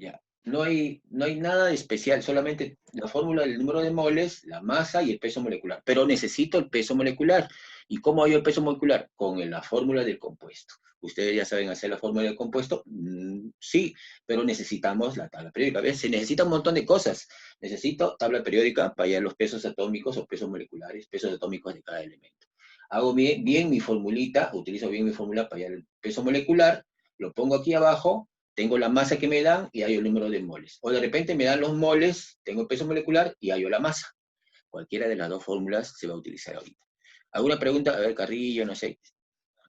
Ya. No hay nada de especial, solamente la fórmula del número de moles, la masa y el peso molecular. Pero necesito el peso molecular. ¿Y cómo hay el peso molecular? Con la fórmula del compuesto. ¿Ustedes ya saben hacer la fórmula del compuesto? Sí, pero necesitamos la tabla periódica. ¿Ves? Se necesita un montón de cosas. Necesito tabla periódica para hallar los pesos atómicos o pesos moleculares, pesos atómicos de cada elemento. Hago bien mi formulita, utilizo bien mi fórmula para hallar el peso molecular, lo pongo aquí abajo, tengo la masa que me dan y hallo el número de moles. O de repente me dan los moles, tengo el peso molecular y hallo la masa. Cualquiera de las dos fórmulas se va a utilizar ahorita. ¿Alguna pregunta? A ver, Carrillo, no sé,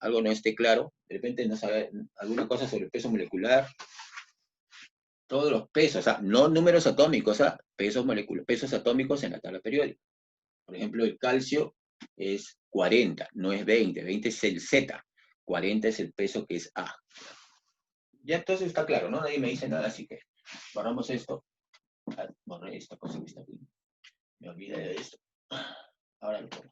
algo no esté claro. De repente no sabe alguna cosa sobre el peso molecular. Todos los pesos, o sea, no números atómicos, o sea, pesos atómicos en la tabla periódica. Por ejemplo, el calcio es 40, no es 20. 20 es el Z. 40 es el peso que es A. Ya entonces está claro, ¿no? Nadie me dice nada, así que borramos esto. Borré esta cosa que está aquí. Me olvidé de esto. Ahora lo pongo.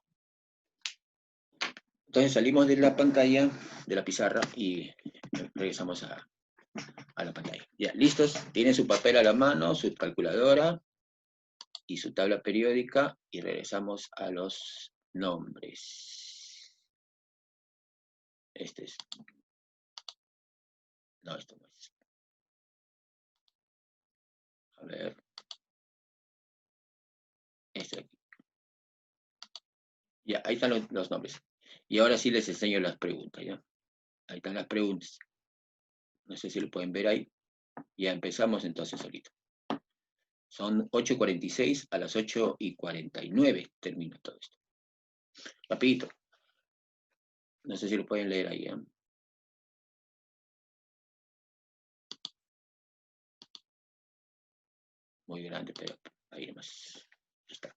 Entonces salimos de la pantalla, de la pizarra, y regresamos a la pantalla. Ya, listos. Tienen su papel a la mano, su calculadora y su tabla periódica, y regresamos a los nombres. Este es. No, esto no es. A ver. Este de aquí. Ya, ahí están los nombres. Y ahora sí les enseño las preguntas, ¿ya? Ahí están las preguntas. No sé si lo pueden ver ahí. Ya empezamos entonces ahorita. Son 8:46, a las 8:49 termina todo esto. Rapidito. No sé si lo pueden leer ahí, ¿eh? Muy grande, pero ahí nomás. Ya está.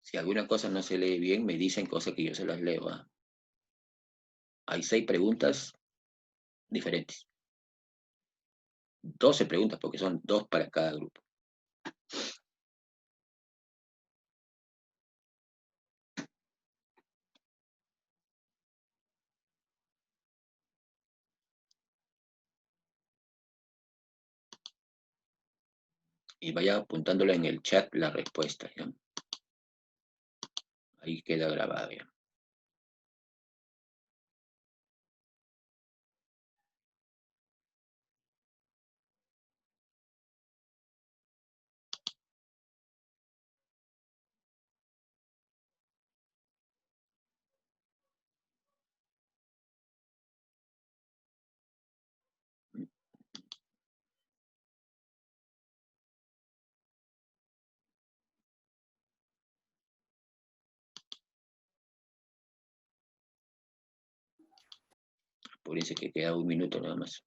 Si alguna cosa no se lee bien, me dicen cosas que yo se las leo, ¿eh? Hay 6 preguntas diferentes. 12 preguntas, porque son 2 para cada grupo. Y vaya apuntándola en el chat la respuesta, ¿ya? Ahí queda grabada, ¿ya? Apúrense que queda 1 minuto nada más.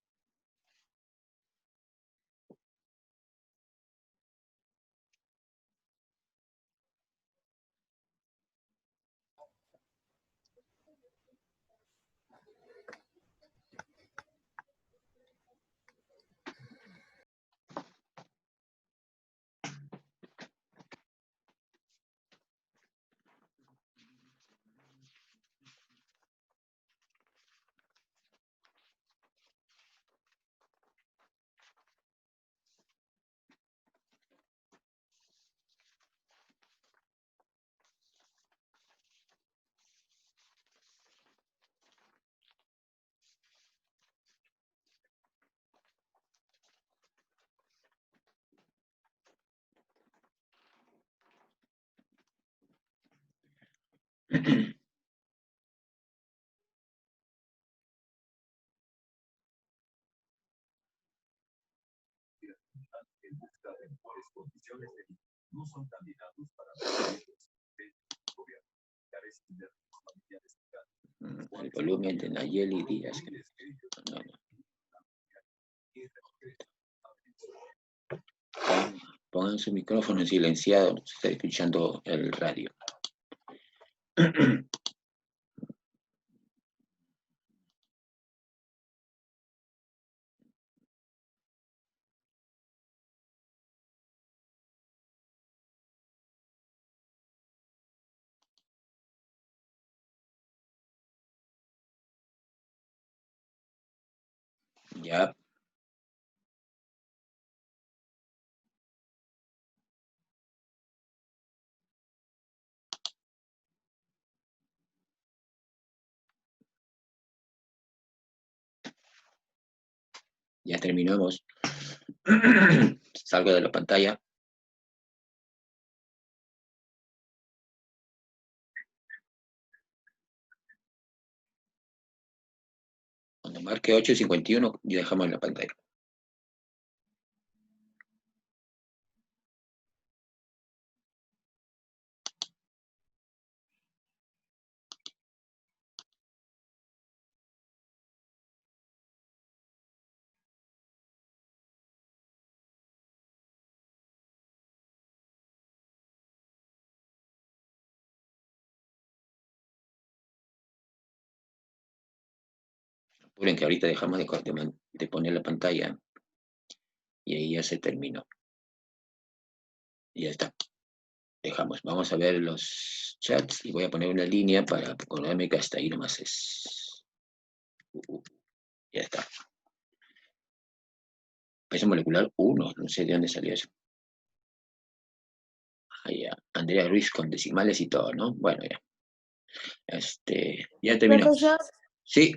El volumen de Nayeli Díaz. No, no. Pongan su micrófono en silenciado, se está escuchando el radio. Ya, ya terminamos. Salgo de la pantalla. Cuando marque 8:51, ya dejamos la pantalla. Apuren que ahorita dejamos de poner la pantalla y ahí ya se terminó. Y ya está. Dejamos. Vamos a ver los chats y voy a poner una línea para acordarme que hasta ahí nomás es. Ya está. Peso molecular 1, no sé de dónde salió eso. Ahí ya. Andrea Ruiz con decimales y todo, ¿no? Bueno, ya. Ya terminamos. Profesor, Sí,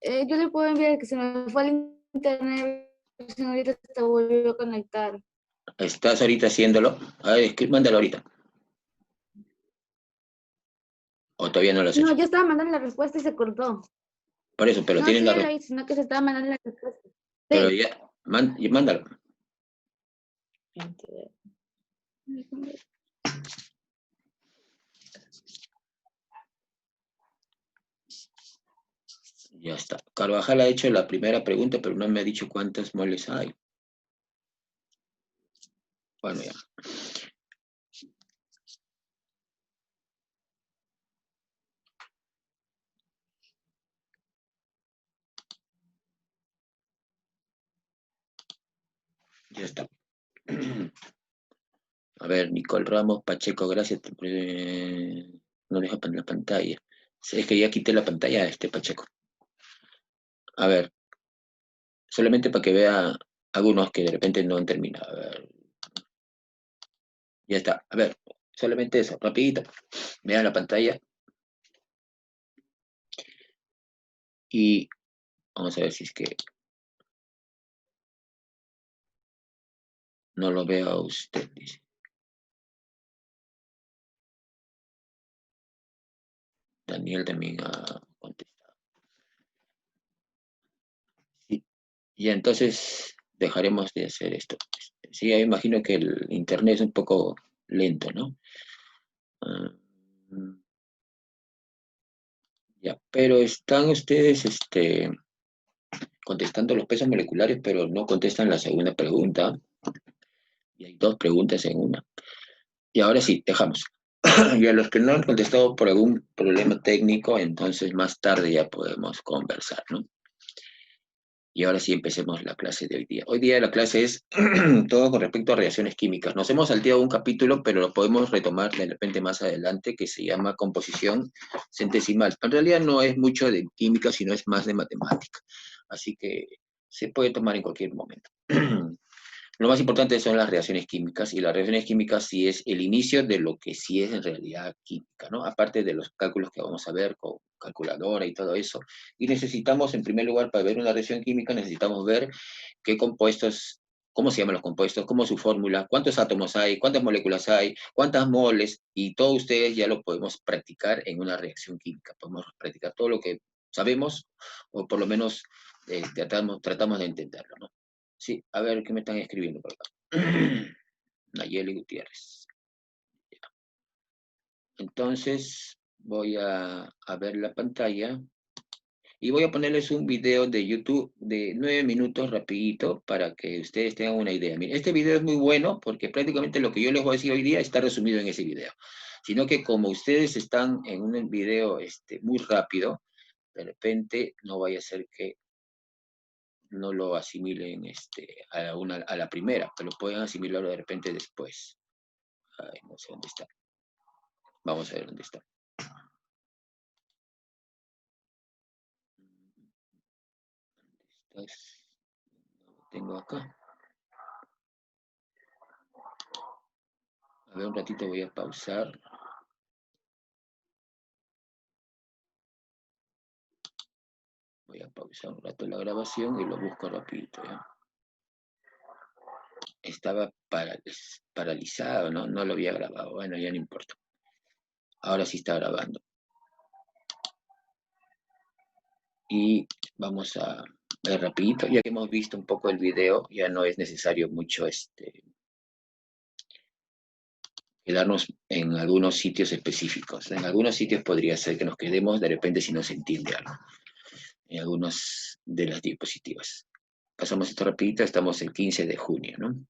yo le puedo enviar que se me fue el internet, si no, ahorita se volvió a conectar. estás ahorita haciéndolo. A ver, mándalo ahorita. O todavía no lo has No, hecho. yo estaba mandando la respuesta y se cortó. Por eso, pero No, tienes sí, la ya lo respuesta. hice, sino que se estaba mandando la respuesta. Pero Sí. ya, mándalo. Ya está. Carvajal ha hecho la primera pregunta, pero no me ha dicho cuántas moles hay. Bueno, ya. Ya está. A ver, Nicole Ramos, Pacheco, gracias. No deja poner la pantalla. Sí, es que ya quité la pantalla Pacheco. A ver, solamente para que vea algunos que de repente no han terminado. A ver, ya está. A ver, solamente eso, rapidito. Vean la pantalla y vamos a ver si es que no lo veo a usted, dice. Daniel también ha contestado. Sí. Y entonces dejaremos de hacer esto. Sí, yo imagino que el internet es un poco lento, ¿no? Ah, ya, pero están ustedes contestando los pesos moleculares, pero no contestan la segunda pregunta. Y hay dos preguntas en una. Y ahora sí, dejamos. Y a los que no han contestado por algún problema técnico, entonces más tarde ya podemos conversar, ¿no? Y ahora sí empecemos la clase de hoy día. Hoy día la clase es todo con respecto a reacciones químicas. Nos hemos salteado un capítulo, pero lo podemos retomar de repente más adelante, que se llama composición centesimal. En realidad no es mucho de química, sino es más de matemática. Así que se puede tomar en cualquier momento. Lo más importante son las reacciones químicas, y las reacciones químicas sí es el inicio de lo que sí es en realidad química, ¿no? Aparte de los cálculos que vamos a ver con calculadora y todo eso. Y necesitamos, en primer lugar, para ver una reacción química, necesitamos ver qué compuestos, cómo se llaman los compuestos, cómo es su fórmula, cuántos átomos hay, cuántas moléculas hay, cuántas moles, y todo ustedes ya lo podemos practicar en una reacción química. Podemos practicar todo lo que sabemos, o por lo menos tratamos de entenderlo, ¿no? Sí, a ver, ¿qué me están escribiendo por acá? Nayeli Gutiérrez. Entonces, voy a ver la pantalla y voy a ponerles un video de YouTube de 9 minutos rapidito para que ustedes tengan una idea. Miren, este video es muy bueno porque prácticamente lo que yo les voy a decir hoy día está resumido en ese video. Sino que como ustedes están en un video muy rápido, de repente no vaya a ser que no lo asimilen a la primera, pero pueden asimilarlo de repente después. Ay, no sé dónde está. Vamos a ver dónde está. Tengo acá. A ver, un ratito voy a pausar. Voy a pausar un rato la grabación y lo busco rapidito, ¿ya? Estaba paralizado, ¿no? No lo había grabado. Bueno, ya no importa. Ahora sí está grabando. Y vamos a ver rapidito. Ya que hemos visto un poco el video, ya no es necesario mucho quedarnos en algunos sitios específicos. En algunos sitios podría ser que nos quedemos de repente si no se entiende algo. En algunas de las diapositivas. Pasamos esto rapidito, estamos el 15 de junio, ¿no?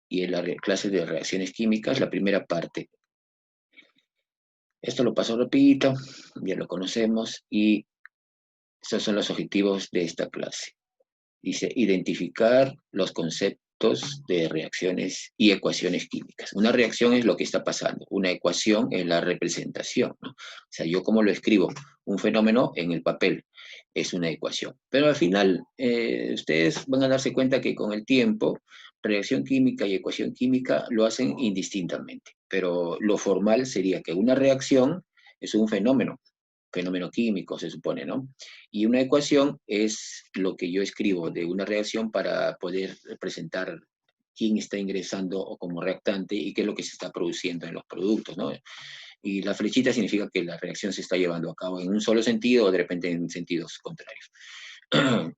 Y en la clase de reacciones químicas, la primera parte. Esto lo paso rapidito, ya lo conocemos, y estos son los objetivos de esta clase. Dice, identificar los conceptos de reacciones y ecuaciones químicas. Una reacción es lo que está pasando, una ecuación es la representación, ¿no? O sea, yo cómo lo escribo, un fenómeno en el papel es una ecuación. Pero al final, ustedes van a darse cuenta que con el tiempo, reacción química y ecuación química lo hacen indistintamente. Pero lo formal sería que una reacción es un fenómeno químico, se supone, ¿no? Y una ecuación es lo que yo escribo de una reacción para poder representar quién está ingresando o como reactante y qué es lo que se está produciendo en los productos, ¿no? Y la flechita significa que la reacción se está llevando a cabo en un solo sentido o de repente en sentidos contrarios.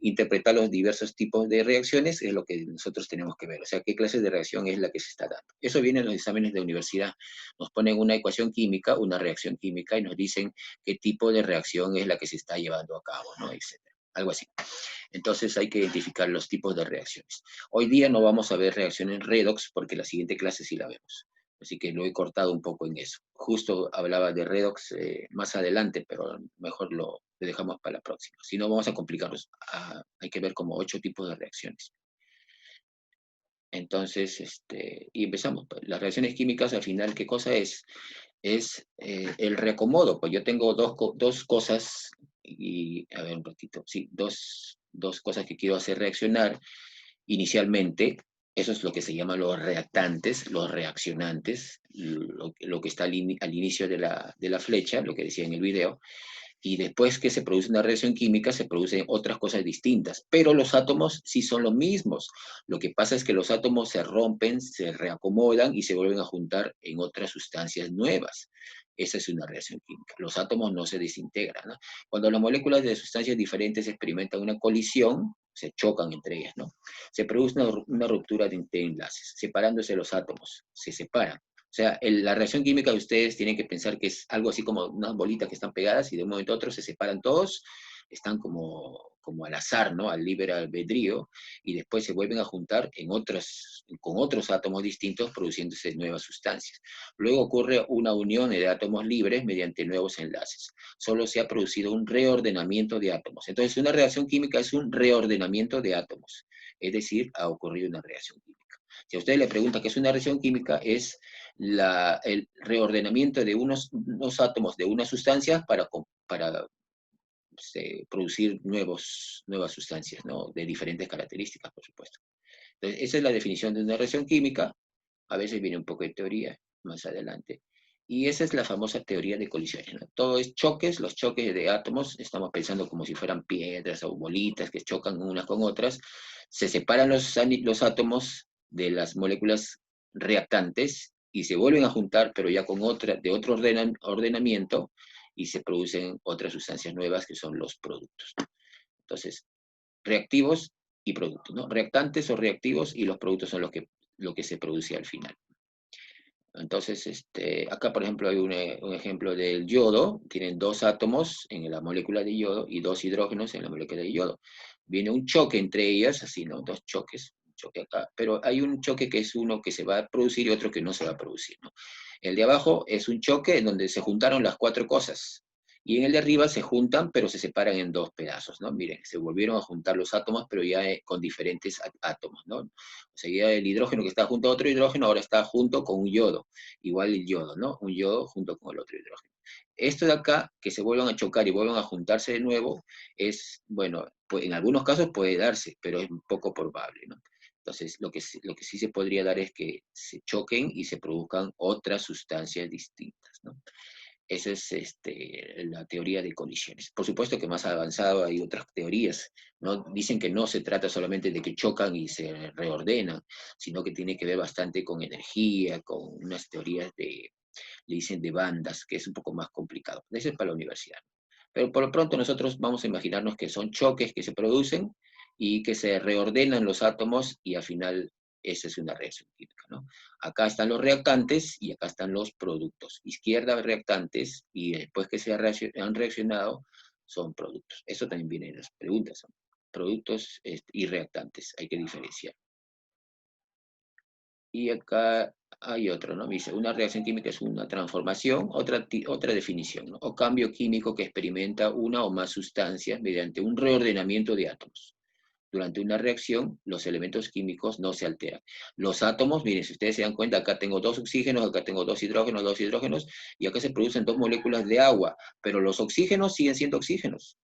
Interpretar los diversos tipos de reacciones es lo que nosotros tenemos que ver, o sea, qué clase de reacción es la que se está dando. Eso viene en los exámenes de universidad, nos ponen una ecuación química, una reacción química, y nos dicen qué tipo de reacción es la que se está llevando a cabo, ¿no? Etcétera. Algo así. Entonces hay que identificar los tipos de reacciones. Hoy día no vamos a ver reacciones redox porque la siguiente clase sí la vemos. Así que lo he cortado un poco en eso. Justo hablaba de redox más adelante, pero mejor lo dejamos para la próxima. Si no, vamos a complicarnos. Hay que ver como 8 tipos de reacciones. Entonces, y empezamos. Las reacciones químicas, al final, ¿qué cosa es? Es el reacomodo. Pues yo tengo dos cosas, y a ver un ratito, sí, dos cosas que quiero hacer reaccionar inicialmente. Eso es lo que se llama los reactantes, los reaccionantes, lo que está al inicio de la flecha, lo que decía en el video. Y después que se produce una reacción química, se producen otras cosas distintas. Pero los átomos sí son los mismos. Lo que pasa es que los átomos se rompen, se reacomodan y se vuelven a juntar en otras sustancias nuevas. Esa es una reacción química. Los átomos no se desintegran, ¿no? Cuando las moléculas de sustancias diferentes experimentan una colisión, se chocan entre ellas, ¿no? Se produce una ruptura de enlaces, separándose los átomos, se separan. O sea, la reacción química de ustedes tienen que pensar que es algo así como unas bolitas que están pegadas y de un momento a otro se separan todos, están como al azar, ¿no? Al libre albedrío, y después se vuelven a juntar con otros átomos distintos, produciéndose nuevas sustancias. Luego ocurre una unión de átomos libres mediante nuevos enlaces. Solo se ha producido un reordenamiento de átomos. Entonces, una reacción química es un reordenamiento de átomos, es decir, ha ocurrido una reacción química. Si a usted le pregunta qué es una reacción química, es el reordenamiento de unos átomos de una sustancia para producir nuevas sustancias, ¿no? De diferentes características, por supuesto. Entonces, esa es la definición de una reacción química. A veces viene un poco de teoría más adelante. Y esa es la famosa teoría de colisiones, ¿no? Todo es choques, los choques de átomos, estamos pensando como si fueran piedras o bolitas que chocan unas con otras, se separan los átomos de las moléculas reactantes y se vuelven a juntar, pero ya de otro ordenamiento, y se producen otras sustancias nuevas que son los productos. Entonces, reactivos y productos, ¿no? Reactantes o reactivos, y los productos son lo que se produce al final. Entonces, acá por ejemplo hay un ejemplo del yodo, tienen 2 átomos en la molécula de yodo y 2 hidrógenos en la molécula de yodo. Viene un choque entre ellas, así, ¿no? 2 choques, un choque acá, pero hay un choque que es uno que se va a producir y otro que no se va a producir, ¿no? El de abajo es un choque en donde se juntaron las 4 cosas, y en el de arriba se juntan, pero se separan en 2 pedazos, ¿no? Miren, se volvieron a juntar los átomos, pero ya con diferentes átomos, ¿no? O sea, ya el hidrógeno que está junto a otro hidrógeno ahora está junto con un yodo, igual el yodo, ¿no? Un yodo junto con el otro hidrógeno. Esto de acá, que se vuelvan a chocar y vuelvan a juntarse de nuevo, es, bueno, pues en algunos casos puede darse, pero es poco probable, ¿no? Entonces, lo que sí se podría dar es que se choquen y se produzcan otras sustancias distintas, ¿no? Esa es la teoría de colisiones. Por supuesto que más avanzado hay otras teorías, ¿no? Dicen que no se trata solamente de que chocan y se reordenan, sino que tiene que ver bastante con energía, con unas teorías le dicen de bandas, que es un poco más complicado. Eso es para la universidad. Pero por lo pronto nosotros vamos a imaginarnos que son choques que se producen y que se reordenan los átomos y al final esa es una reacción química, ¿no? Acá están los reactantes y acá están los productos. Izquierda reactantes y después que han reaccionado son productos. Eso también viene en las preguntas, son productos y reactantes, hay que diferenciar. Y acá hay otro, ¿no? Dice, una reacción química es una transformación, otra definición, ¿no? O cambio químico que experimenta una o más sustancias mediante un reordenamiento de átomos. Durante una reacción, los elementos químicos no se alteran. Los átomos, miren, si ustedes se dan cuenta, acá tengo dos oxígenos, acá tengo dos hidrógenos, y acá se producen dos moléculas de agua, pero los oxígenos siguen siendo oxígenos.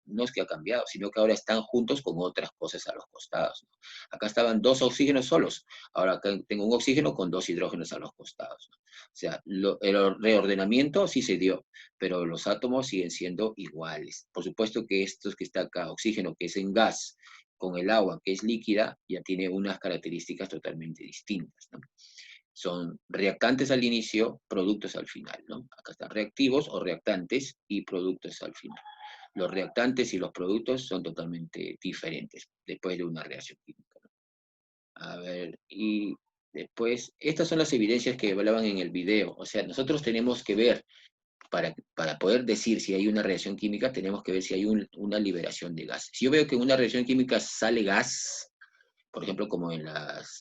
No es que ha cambiado, sino que ahora están juntos con otras cosas a los costados, ¿no? Acá estaban dos oxígenos solos, ahora acá tengo un oxígeno con dos hidrógenos a los costados, ¿no? O sea, el reordenamiento sí se dio, pero los átomos siguen siendo iguales. Por supuesto que estos que está acá, oxígeno, que es en gas, con el agua, que es líquida, ya tiene unas características totalmente distintas, ¿no? Son reactantes al inicio, productos al final, ¿no? Acá están reactivos o reactantes y productos al final. Los reactantes y los productos son totalmente diferentes después de una reacción química, ¿no? A ver, y después, estas son las evidencias que hablaban en el video. O sea, nosotros tenemos que ver, para poder decir si hay una reacción química, tenemos que ver si hay una liberación de gas. Si yo veo que en una reacción química sale gas, por ejemplo, como en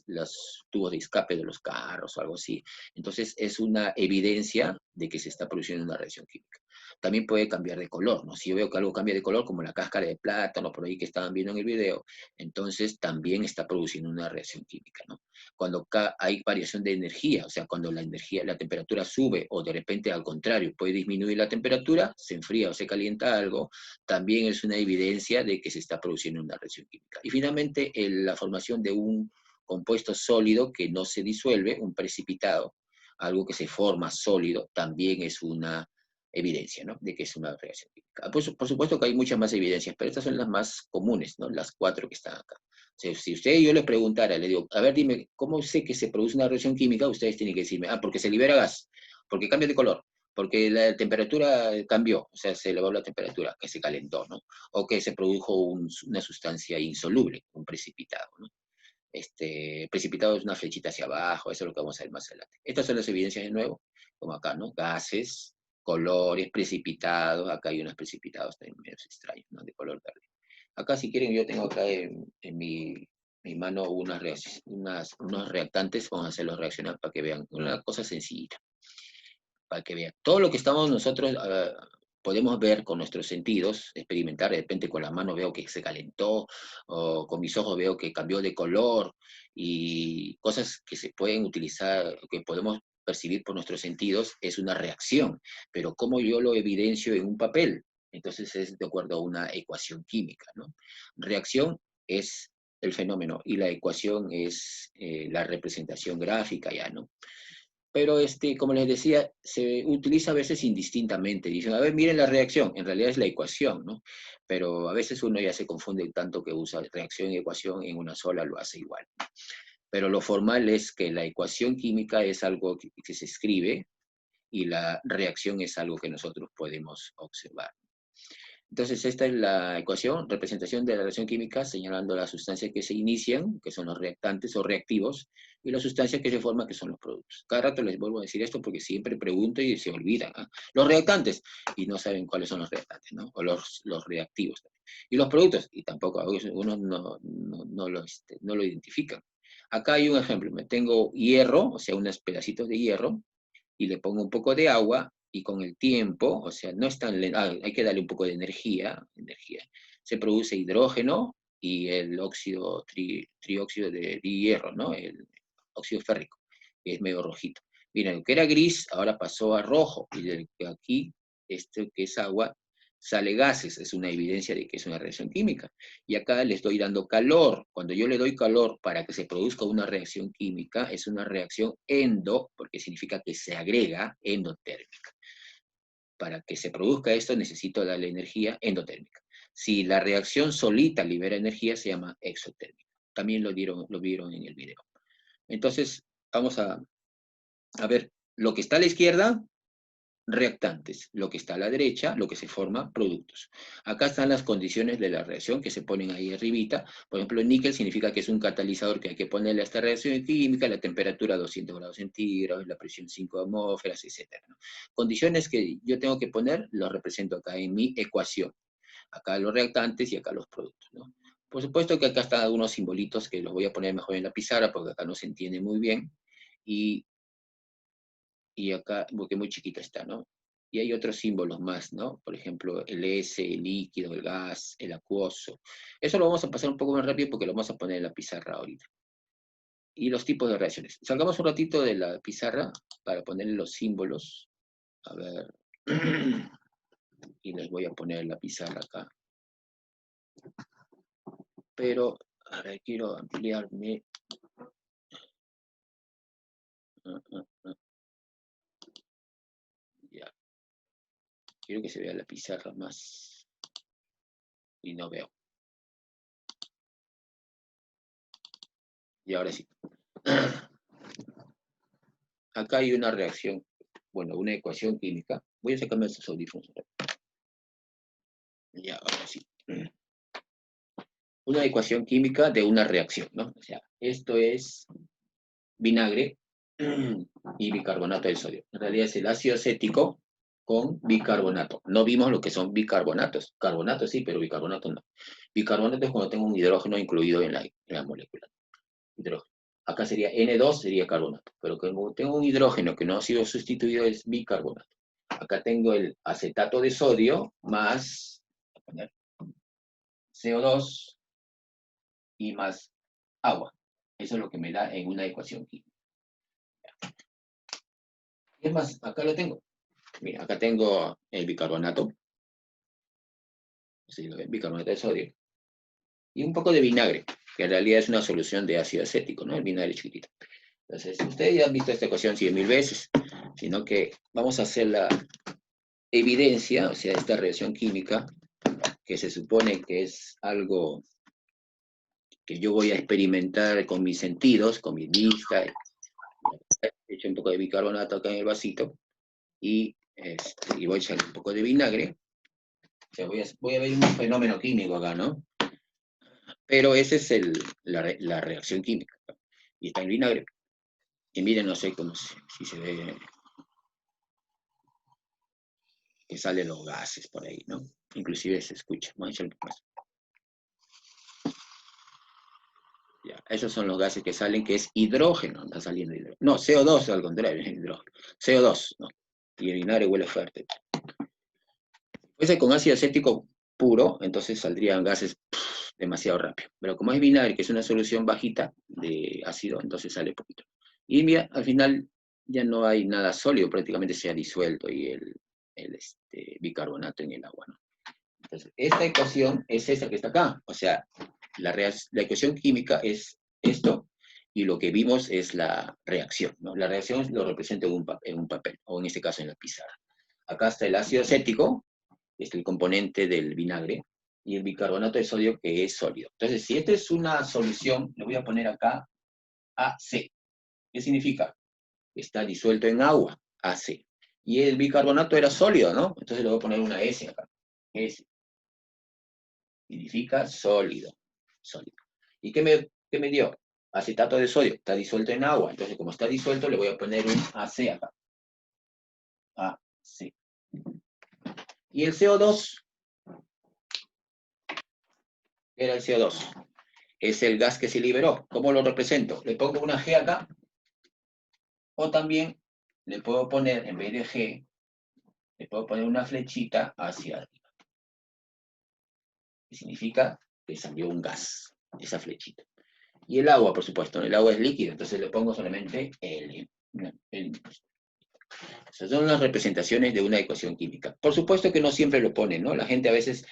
los tubos de escape de los carros o algo así. Entonces, es una evidencia de que se está produciendo una reacción química. También puede cambiar de color, ¿no? Si yo veo que algo cambia de color, como la cáscara de plátano, por ahí que estaban viendo en el video, entonces también está produciendo una reacción química, ¿no? Cuando hay variación de energía, o sea, cuando la energía, la temperatura sube o de repente al contrario puede disminuir la temperatura, se enfría o se calienta algo, también es una evidencia de que se está produciendo una reacción química. Y finalmente, la formación de un compuesto sólido que no se disuelve, un precipitado, algo que se forma sólido, también es una evidencia, ¿no? De que es una reacción química. Pues, por supuesto que hay muchas más evidencias, pero estas son las más comunes, ¿no? Las 4 que están acá. Si usted yo le preguntara, le digo, a ver, dime, ¿cómo sé que se produce una reacción química? Ustedes tienen que decirme, porque se libera gas, porque cambia de color, porque la temperatura cambió, o sea, se elevó la temperatura, que se calentó, ¿no? O que se produjo una sustancia insoluble, un precipitado, ¿no? Precipitado es una flechita hacia abajo, eso es lo que vamos a ver más adelante. Estas son las evidencias de nuevo, como acá, ¿no? Gases, colores, precipitados, acá hay unos precipitados también medio extraños, ¿no? De color verde. Acá, si quieren, yo tengo acá en mi mano unos reactantes, vamos a hacerlos reaccionar para que vean, una cosa sencilla para que vean. Todo lo que estamos nosotros podemos ver con nuestros sentidos, experimentar, de repente con la mano veo que se calentó, o con mis ojos veo que cambió de color, y cosas que se pueden utilizar, que podemos percibir por nuestros sentidos, es una reacción. Pero ¿cómo yo lo evidencio en un papel? Entonces es de acuerdo a una ecuación química, ¿no? Reacción es el fenómeno y la ecuación es la representación gráfica ya, ¿no? Pero como les decía, se utiliza a veces indistintamente. Dicen, a ver, miren la reacción, en realidad es la ecuación, ¿no? Pero a veces uno ya se confunde tanto que usa reacción y ecuación en una sola, lo hace igual. Pero lo formal es que la ecuación química es algo que se escribe y la reacción es algo que nosotros podemos observar. Entonces, esta es la ecuación, representación de la reacción química, señalando las sustancias que se inician, que son los reactantes o reactivos, y las sustancias que se forman, que son los productos. Cada rato les vuelvo a decir esto porque siempre pregunto y se olvidan, ¿eh? Los reactantes, y no saben cuáles son los reactantes, ¿no? O los reactivos también. Y los productos, y tampoco, uno no lo identifican. Acá hay un ejemplo, me tengo hierro, o sea, unos pedacitos de hierro, y le pongo un poco de agua, y con el tiempo, o sea, no es tan lento, hay que darle un poco de energía, se produce hidrógeno y el trióxido de hierro, ¿no? El óxido férrico, que es medio rojito. Miren, lo que era gris, ahora pasó a rojo, y de aquí, este que es agua, sale gases, es una evidencia de que es una reacción química. Y acá le estoy dando calor. Cuando yo le doy calor para que se produzca una reacción química, es una reacción endo, porque significa que se agrega endotérmica. Para que se produzca esto necesito darle energía endotérmica. Si la reacción solita libera energía, se llama exotérmica. También lo vieron en el video. Entonces, vamos a ver, lo que está a la izquierda, reactantes. Lo que está a la derecha, lo que se forma, productos. Acá están las condiciones de la reacción que se ponen ahí arribita. Por ejemplo, el níquel significa que es un catalizador que hay que ponerle a esta reacción química, la temperatura 200 grados centígrados, la presión 5 atmósferas, etc. ¿no? Condiciones que yo tengo que poner, los represento acá en mi ecuación. Acá los reactantes y acá los productos, ¿no? Por supuesto que acá están algunos simbolitos que los voy a poner mejor en la pizarra porque acá no se entiende muy bien. Y acá, porque muy chiquita está, ¿no? Y hay otros símbolos más, ¿no? Por ejemplo, el S, el líquido, el gas, el acuoso. Eso lo vamos a pasar un poco más rápido porque lo vamos a poner en la pizarra ahorita. Y los tipos de reacciones. Salgamos un ratito de la pizarra para ponerle los símbolos. A ver. Y les voy a poner en la pizarra acá. Pero, a ver, quiero ampliarme. Ya. Quiero que se vea la pizarra más. Y no veo. Y ahora sí. Acá hay una reacción, bueno, una ecuación química. Voy a sacarme estos audífonos. Ya, ahora sí. Una ecuación química de una reacción, ¿no? O sea, esto es vinagre y bicarbonato de sodio. En realidad es el ácido acético con bicarbonato. No vimos lo que son bicarbonatos. Carbonato sí, pero bicarbonato no. Bicarbonato es cuando tengo un hidrógeno incluido en la molécula. Hidrógeno. Acá sería N2, sería carbonato. Pero como tengo un hidrógeno que no ha sido sustituido, es bicarbonato. Acá tengo el acetato de sodio más CO2 y más agua. Eso es lo que me da en una ecuación química. Y es más, acá lo tengo. Mira, acá tengo el bicarbonato. ¿Sí lo ven? Bicarbonato de sodio. Y un poco de vinagre, que en realidad es una solución de ácido acético, ¿no? El vinagre chiquitito. Entonces, ustedes ya han visto esta ecuación 100.000 veces, sino que vamos a hacer la evidencia, o sea, esta reacción química, que se supone que es algo que yo voy a experimentar con mis sentidos, con mi vista. He hecho un poco de bicarbonato acá en el vasito y voy a echar un poco de vinagre. O sea, voy a ver un fenómeno químico acá, ¿no? Pero esa es la reacción química. Y está en vinagre. Y miren, no sé cómo si se ve que salen los gases por ahí, ¿no? Inclusive se escucha. Vamos a echar un poco más. Ya, esos son los gases que salen, que es hidrógeno, está saliendo hidrógeno. No, CO2 al contrario, es hidrógeno. CO2, ¿no? Y el vinagre huele fuerte. Ese con ácido acético puro, entonces saldrían gases demasiado rápido. Pero como es vinagre, que es una solución bajita de ácido, entonces sale poquito. Y mira, al final ya no hay nada sólido, prácticamente se ha disuelto y el bicarbonato en el agua, ¿no? Entonces, esta ecuación es esa que está acá. O sea, la ecuación química es esto, y lo que vimos es la reacción, ¿no? La reacción lo representa en un papel, o en este caso en la pizarra. Acá está el ácido acético, que es el componente del vinagre, y el bicarbonato de sodio, que es sólido. Entonces, si esta es una solución, le voy a poner acá AC. ¿Qué significa? Está disuelto en agua, AC. Y el bicarbonato era sólido, ¿no? Entonces le voy a poner una S acá. S. Significa sólido. Sólido. ¿Y qué me dio? Acetato de sodio. Está disuelto en agua. Entonces, como está disuelto, le voy a poner un AC acá. AC. Y el CO2, era el CO2. Es el gas que se liberó. ¿Cómo lo represento? Le pongo una G acá. O también le puedo poner, en vez de G, le puedo poner una flechita hacia arriba. Que significa que salió un gas. Esa flechita. Y el agua, por supuesto, el agua es líquido, entonces le pongo solamente L. Esas son las representaciones de una ecuación química. Por supuesto que no siempre lo ponen, ¿no? La gente a veces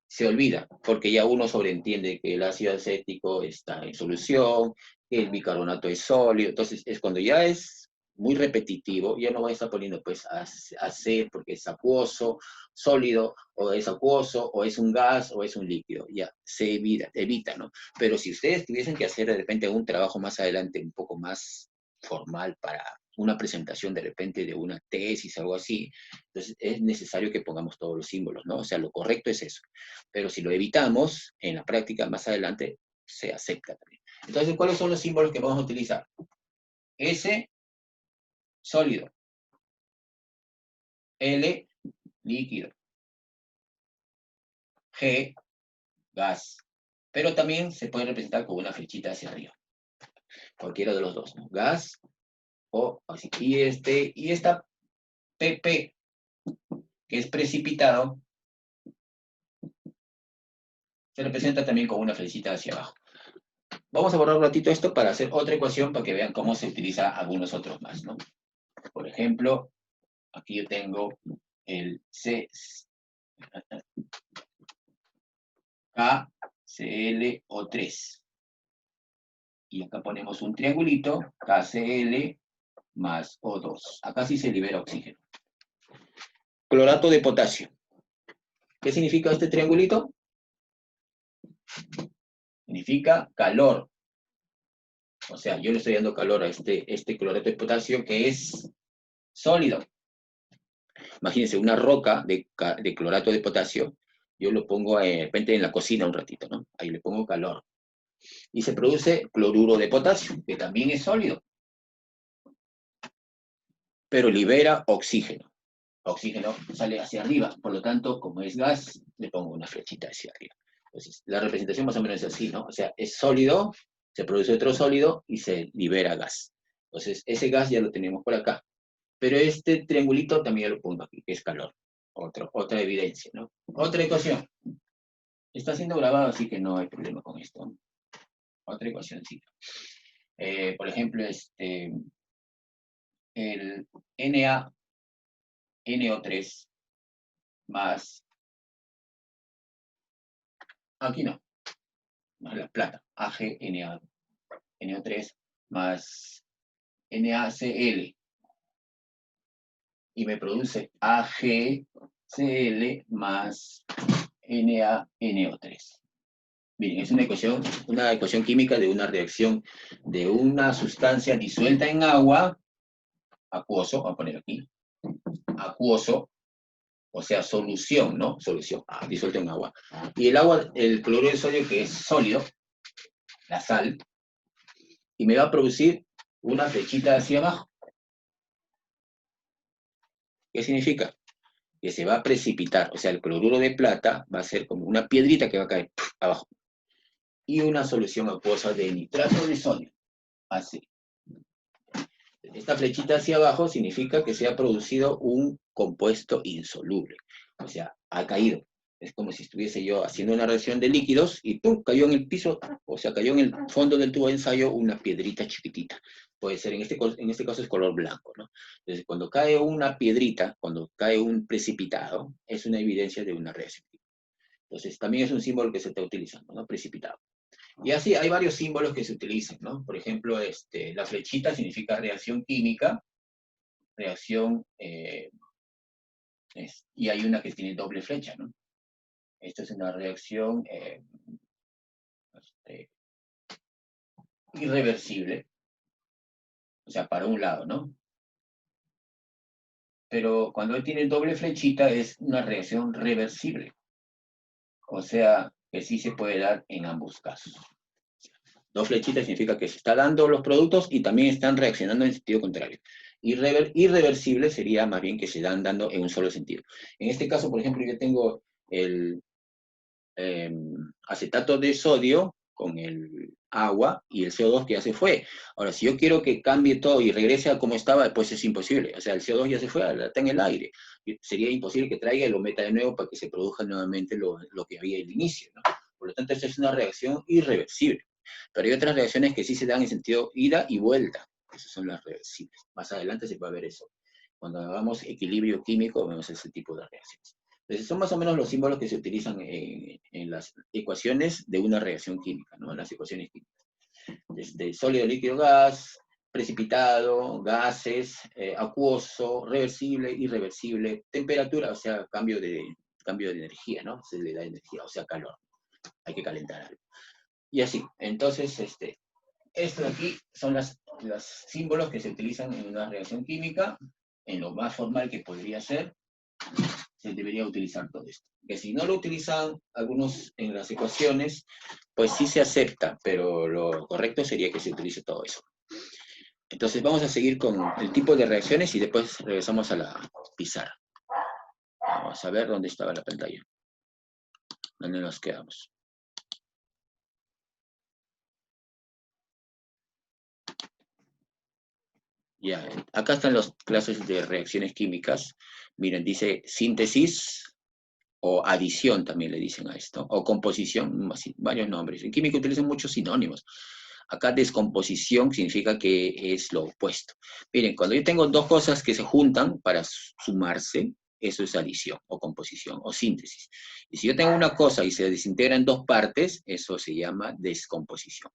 se olvida, porque ya uno sobreentiende que el ácido acético está en solución, que el bicarbonato es sólido, entonces es cuando ya es muy repetitivo, ya no va a estar poniendo pues AC porque es acuoso, sólido, o es acuoso, o es un gas, o es un líquido, ya se evita, ¿no? Pero si ustedes tuviesen que hacer de repente un trabajo más adelante un poco más formal para una presentación de repente de una tesis, algo así, entonces es necesario que pongamos todos los símbolos, ¿no? O sea, lo correcto es eso. Pero si lo evitamos, en la práctica más adelante se acepta también. Entonces, ¿cuáles son los símbolos que vamos a utilizar? S, sólido. L, líquido. G, gas. Pero también se puede representar con una flechita hacia arriba. Cualquiera de los dos, ¿no? Gas o así. Y esta PP, que es precipitado, se representa también con una flechita hacia abajo. Vamos a borrar un ratito esto para hacer otra ecuación para que vean cómo se utiliza algunos otros más, ¿no? Por ejemplo, aquí yo tengo el KClO3. Y acá ponemos un triangulito, KCl más O2. Acá sí se libera oxígeno. Clorato de potasio. ¿Qué significa este triangulito? Significa calor. O sea, yo le estoy dando calor a este clorato de potasio que es sólido. Imagínense una roca de clorato de potasio, yo lo pongo de repente en la cocina un ratito, ¿no? Ahí le pongo calor. Y se produce cloruro de potasio, que también es sólido, pero libera oxígeno. Oxígeno sale hacia arriba, por lo tanto, como es gas, le pongo una flechita hacia arriba. Entonces, la representación más o menos es así, ¿no? O sea, es sólido, se produce otro sólido y se libera gas. Entonces, ese gas ya lo tenemos por acá. Pero este triangulito también lo pongo aquí, que es calor. Otra evidencia, ¿no? Otra ecuación. Está siendo grabado, así que no hay problema con esto. Otra ecuacióncita. Por ejemplo, el NaNO3 más, aquí no, más la plata, AgNaNO3 más NaCl. Y me produce AgCl más NaNO3. Miren, es una ecuación química de una reacción de una sustancia disuelta en agua, acuoso, voy a poner aquí, acuoso, o sea, solución, ¿no? Solución, disuelto en agua. Y el agua, el cloruro de sodio, que es sólido, la sal, y me va a producir una flechita hacia abajo. ¿Qué significa? Que se va a precipitar, o sea, el cloruro de plata va a ser como una piedrita que va a caer abajo. Y una solución acuosa de nitrato de sodio, así. Esta flechita hacia abajo significa que se ha producido un compuesto insoluble, o sea, ha caído. Es como si estuviese yo haciendo una reacción de líquidos y ¡pum! Cayó en el piso, o sea, cayó en el fondo del tubo de ensayo una piedrita chiquitita. Puede ser, en este caso es color blanco, ¿no? Entonces, cuando cae una piedrita, cuando cae un precipitado, es una evidencia de una reacción. Entonces, también es un símbolo que se está utilizando, ¿no? Precipitado. Y así hay varios símbolos que se utilizan, ¿no? Por ejemplo, la flechita significa reacción química, reacción, y hay una que tiene doble flecha, ¿no? Esta es una reacción irreversible, o sea, para un lado, ¿no? Pero cuando tiene doble flechita es una reacción reversible, o sea, que sí se puede dar en ambos casos. Dos flechitas significa que se está dando los productos y también están reaccionando en sentido contrario. Irreversible sería más bien que se dan dando en un solo sentido. En este caso, por ejemplo, yo tengo el acetato de sodio con el agua y el CO2 que ya se fue. Ahora, si yo quiero que cambie todo y regrese a como estaba, pues es imposible. O sea, el CO2 ya se fue, está en el aire. Sería imposible que traiga y lo meta de nuevo para que se produzca nuevamente lo que había al inicio, ¿no? Por lo tanto, esta es una reacción irreversible. Pero hay otras reacciones que sí se dan en sentido ida y vuelta. Esas son las reversibles. Más adelante se va a ver eso. Cuando hagamos equilibrio químico, vemos ese tipo de reacciones. Entonces, son más o menos los símbolos que se utilizan en las ecuaciones de una reacción química, ¿no? En las ecuaciones químicas. Desde sólido, líquido, gas, precipitado, gases, acuoso, reversible, irreversible, temperatura, o sea, cambio de energía, ¿no? Se le da energía, o sea, calor. Hay que calentar algo. Y así. Entonces, esto de aquí son los símbolos que se utilizan en una reacción química, en lo más formal que podría ser, se debería utilizar todo esto. Que si no lo utilizan algunos en las ecuaciones, pues sí se acepta, pero lo correcto sería que se utilice todo eso. Entonces vamos a seguir con el tipo de reacciones y después regresamos a la pizarra. Vamos a ver dónde estaba la pantalla. ¿Dónde nos quedamos? Ya, acá están las clases de reacciones químicas. Miren, dice síntesis o adición también le dicen a esto, o composición, así, varios nombres. En química utilizan muchos sinónimos. Acá descomposición significa que es lo opuesto. Miren, cuando yo tengo dos cosas que se juntan para sumarse, eso es adición o composición o síntesis. Y si yo tengo una cosa y se desintegra en dos partes, eso se llama descomposición.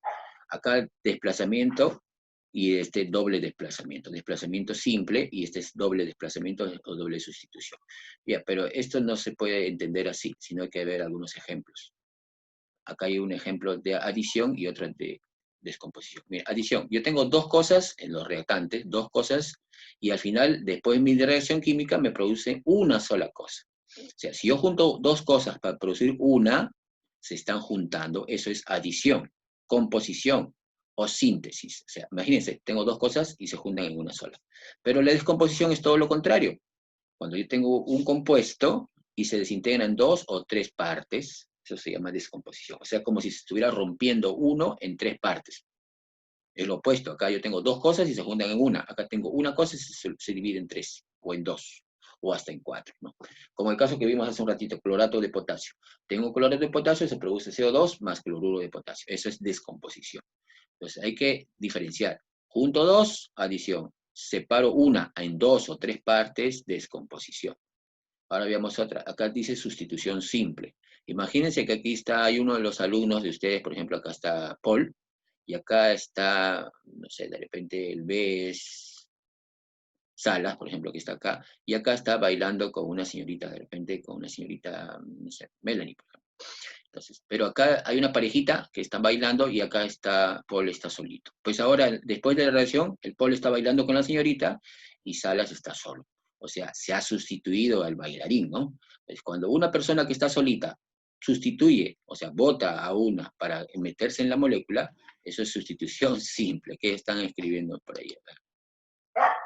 Acá desplazamiento y este doble desplazamiento simple y este es doble desplazamiento o doble sustitución. Ya, pero esto no se puede entender así, sino hay que ver algunos ejemplos. Acá hay un ejemplo de adición y otro de descomposición. Mira, adición, yo tengo dos cosas en los reactantes, dos cosas, y al final, después de mi reacción química, me produce una sola cosa. O sea, si yo junto dos cosas para producir una, se están juntando, eso es adición, composición o síntesis. O sea, imagínense, tengo dos cosas y se juntan en una sola. Pero la descomposición es todo lo contrario. Cuando yo tengo un compuesto y se desintegra en dos o tres partes, eso se llama descomposición. O sea, como si se estuviera rompiendo uno en tres partes. Es lo opuesto. Acá yo tengo dos cosas y se juntan en una. Acá tengo una cosa y se divide en tres, o en dos, o hasta en cuatro, ¿no? Como el caso que vimos hace un ratito, clorato de potasio. Tengo clorato de potasio, se produce CO2 más cloruro de potasio. Eso es descomposición. Entonces hay que diferenciar. Junto dos, adición. Separo una en dos o tres partes, descomposición. Ahora veamos otra. Acá dice sustitución simple. Imagínense que aquí hay uno de los alumnos de ustedes, por ejemplo, acá está Paul, y acá está, no sé, de repente el B es Salas, por ejemplo, que está acá, y acá está bailando con una señorita, de repente con una señorita, no sé, Melanie, por ejemplo. Entonces, pero acá hay una parejita que están bailando y acá Paul está solito. Pues ahora, después de la relación, el Paul está bailando con la señorita y Salas está solo. O sea, se ha sustituido al bailarín, ¿no? Es cuando una persona que está solita sustituye, o sea, vota a una para meterse en la molécula, eso es sustitución simple. ¿Qué están escribiendo por ahí?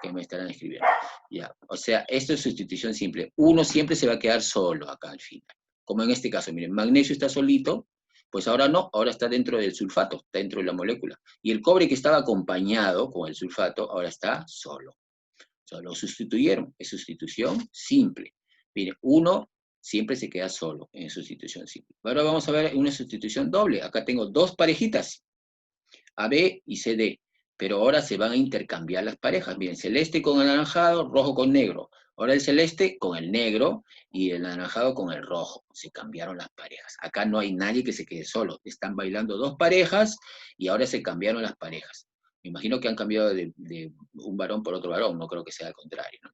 ¿Qué me estarán escribiendo? Ya, o sea, esto es sustitución simple. Uno siempre se va a quedar solo acá al final. Como en este caso, miren, magnesio está solito, pues ahora no, ahora está dentro del sulfato, está dentro de la molécula. Y el cobre que estaba acompañado con el sulfato, ahora está solo. O sea, lo sustituyeron, es sustitución simple. Miren, uno siempre se queda solo en sustitución simple. Ahora vamos a ver una sustitución doble. Acá tengo dos parejitas, AB y CD, pero ahora se van a intercambiar las parejas. Miren, celeste con anaranjado, rojo con negro. Ahora el celeste con el negro y el anaranjado con el rojo. Se cambiaron las parejas. Acá no hay nadie que se quede solo. Están bailando dos parejas y ahora se cambiaron las parejas. Me imagino que han cambiado de un varón por otro varón, no creo que sea al contrario, ¿no?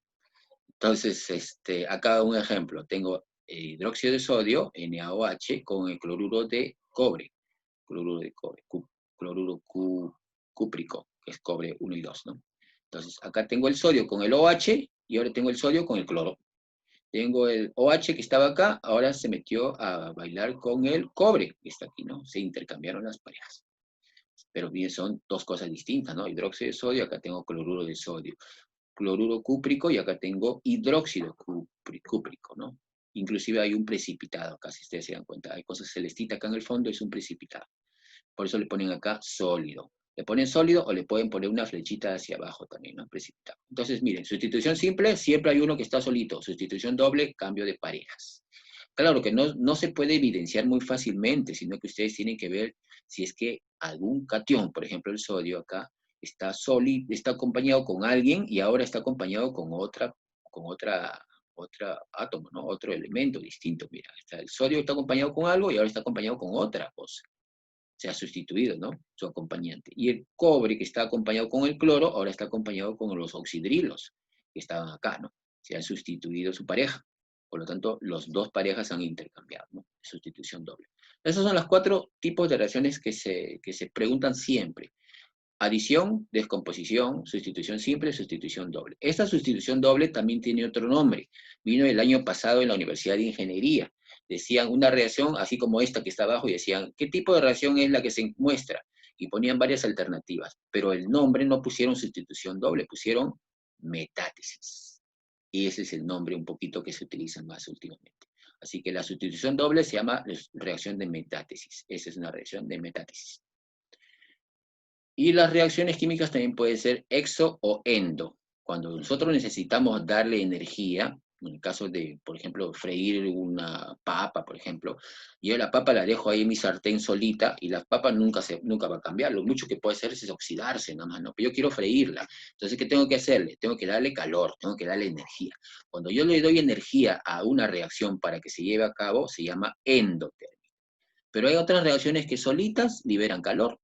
Entonces, acá un ejemplo. Tengo hidróxido de sodio, NaOH, con el cloruro de cobre. Cloruro de cobre, cloruro cúprico, que es cobre 1 y 2, ¿no? Entonces, acá tengo el sodio con el OH y ahora tengo el sodio con el cloro. Tengo el OH que estaba acá, ahora se metió a bailar con el cobre, que está aquí, ¿no? Se intercambiaron las parejas. Pero bien, son dos cosas distintas, ¿no? Hidróxido de sodio, acá tengo cloruro de sodio. Cloruro cúprico y acá tengo hidróxido cúprico, ¿no? Inclusive hay un precipitado acá, si ustedes se dan cuenta. Hay cosas celestitas acá en el fondo, es un precipitado. Por eso le ponen acá sólido. Le ponen sólido o le pueden poner una flechita hacia abajo también, ¿no? Precipitado. Entonces, miren, sustitución simple, siempre hay uno que está solito. Sustitución doble, cambio de parejas. Claro que no se puede evidenciar muy fácilmente, sino que ustedes tienen que ver si es que algún catión, por ejemplo el sodio acá, está acompañado con alguien y ahora está acompañado con otra átomo, ¿no? Otro elemento distinto. Mira, el sodio está acompañado con algo y ahora está acompañado con otra cosa. Se ha sustituido, ¿no? Su acompañante. Y el cobre, que está acompañado con el cloro, ahora está acompañado con los oxidrilos, que estaban acá, ¿no? Se han sustituido su pareja. Por lo tanto, los dos parejas han intercambiado, ¿no? Sustitución doble. Esos son los 4 tipos de reacciones que se preguntan siempre. Adición, descomposición, sustitución simple, sustitución doble. Esta sustitución doble también tiene otro nombre. Vino el año pasado en la Universidad de Ingeniería. Decían una reacción así como esta que está abajo y decían, ¿qué tipo de reacción es la que se muestra? Y ponían varias alternativas, pero el nombre no pusieron sustitución doble, pusieron metátesis. Y ese es el nombre un poquito que se utiliza más últimamente. Así que la sustitución doble se llama reacción de metátesis. Esa es una reacción de metátesis. Y las reacciones químicas también pueden ser exo o endo. Cuando nosotros necesitamos darle energía, en el caso de, por ejemplo, freír una papa, por ejemplo, yo la papa la dejo ahí en mi sartén solita y la papa nunca va a cambiar. Lo mucho que puede hacer es oxidarse nada más, ¿no? Pero yo quiero freírla. Entonces, ¿qué tengo que hacerle? Tengo que darle calor, tengo que darle energía. Cuando yo le doy energía a una reacción para que se lleve a cabo, se llama endotérmica. Pero hay otras reacciones que solitas liberan calor.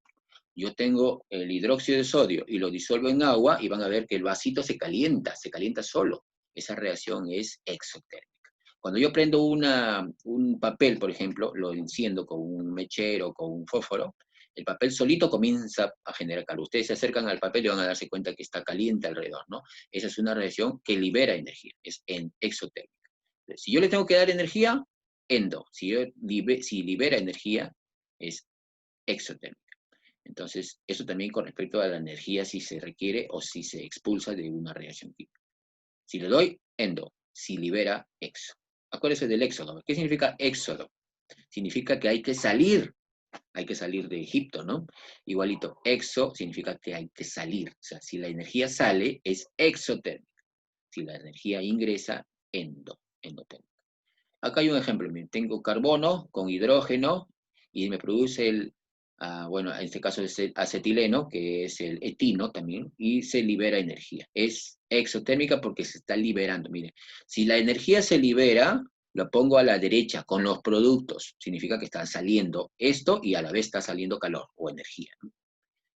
Yo tengo el hidróxido de sodio y lo disuelvo en agua y van a ver que el vasito se calienta solo. Esa reacción es exotérmica. Cuando yo prendo un papel, por ejemplo, lo enciendo con un mechero, con un fósforo, el papel solito comienza a generar calor. Ustedes se acercan al papel y van a darse cuenta que está caliente alrededor, ¿no? Esa es una reacción que libera energía, es exotérmica. Si yo le tengo que dar energía, endo. Si libera energía, es exotérmica. Entonces, eso también con respecto a la energía, si se requiere o si se expulsa de una reacción química. Si le doy, endo. Si libera, exo. Acuérdense del éxodo. ¿Qué significa éxodo? Significa que hay que salir de Egipto, ¿no? Igualito, exo significa que hay que salir. O sea, si la energía sale, es exotérmica. Si la energía ingresa, endotérmica. Acá hay un ejemplo. Tengo carbono con hidrógeno y me produce bueno, en este caso es el acetileno, que es el etino también, y se libera energía. Es exotérmica porque se está liberando. Mire, si la energía se libera, lo pongo a la derecha con los productos. Significa que está saliendo esto y a la vez está saliendo calor o energía, ¿no?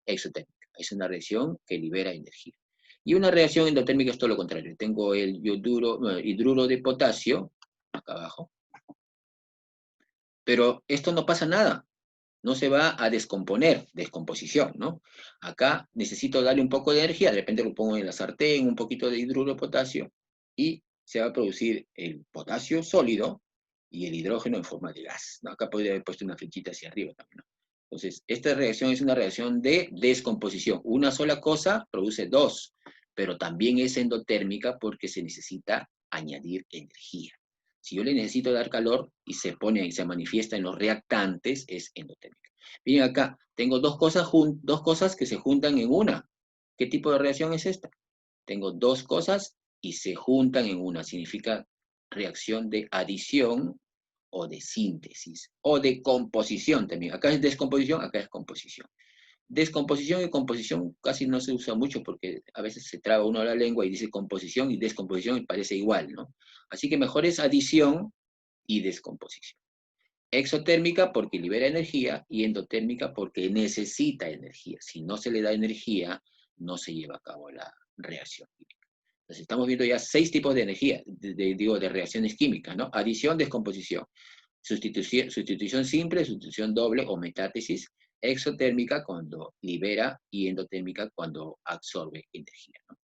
Exotérmica. Es una reacción que libera energía. Y una reacción endotérmica es todo lo contrario. Tengo el hidruro de potasio, acá abajo, pero esto no pasa nada. No se va a descomponer, descomposición, ¿no? Acá necesito darle un poco de energía, de repente lo pongo en la sartén, un poquito de hidruro de potasio, y se va a producir el potasio sólido y el hidrógeno en forma de gas, ¿no? Acá podría haber puesto una flechita hacia arriba también, ¿no? Entonces, esta reacción es una reacción de descomposición. Una sola cosa produce dos, pero también es endotérmica porque se necesita añadir energía. Si yo le necesito dar calor y se pone y se manifiesta en los reactantes, es endotérmica. Miren acá, tengo dos cosas que se juntan en una. ¿Qué tipo de reacción es esta? Tengo dos cosas y se juntan en una. Significa reacción de adición o de síntesis o de composición también. Acá es descomposición, acá es composición. Descomposición y composición casi no se usa mucho porque a veces se traba uno la lengua y dice composición y descomposición y parece igual, ¿no? Así que mejor es adición y descomposición. Exotérmica porque libera energía y endotérmica porque necesita energía. Si no se le da energía, no se lleva a cabo la reacción química. Entonces estamos viendo ya 6 tipos de energía, de reacciones químicas, ¿no? Adición, descomposición. Sustitución simple, sustitución doble o metátesis, exotérmica cuando libera y endotérmica cuando absorbe energía, ¿no?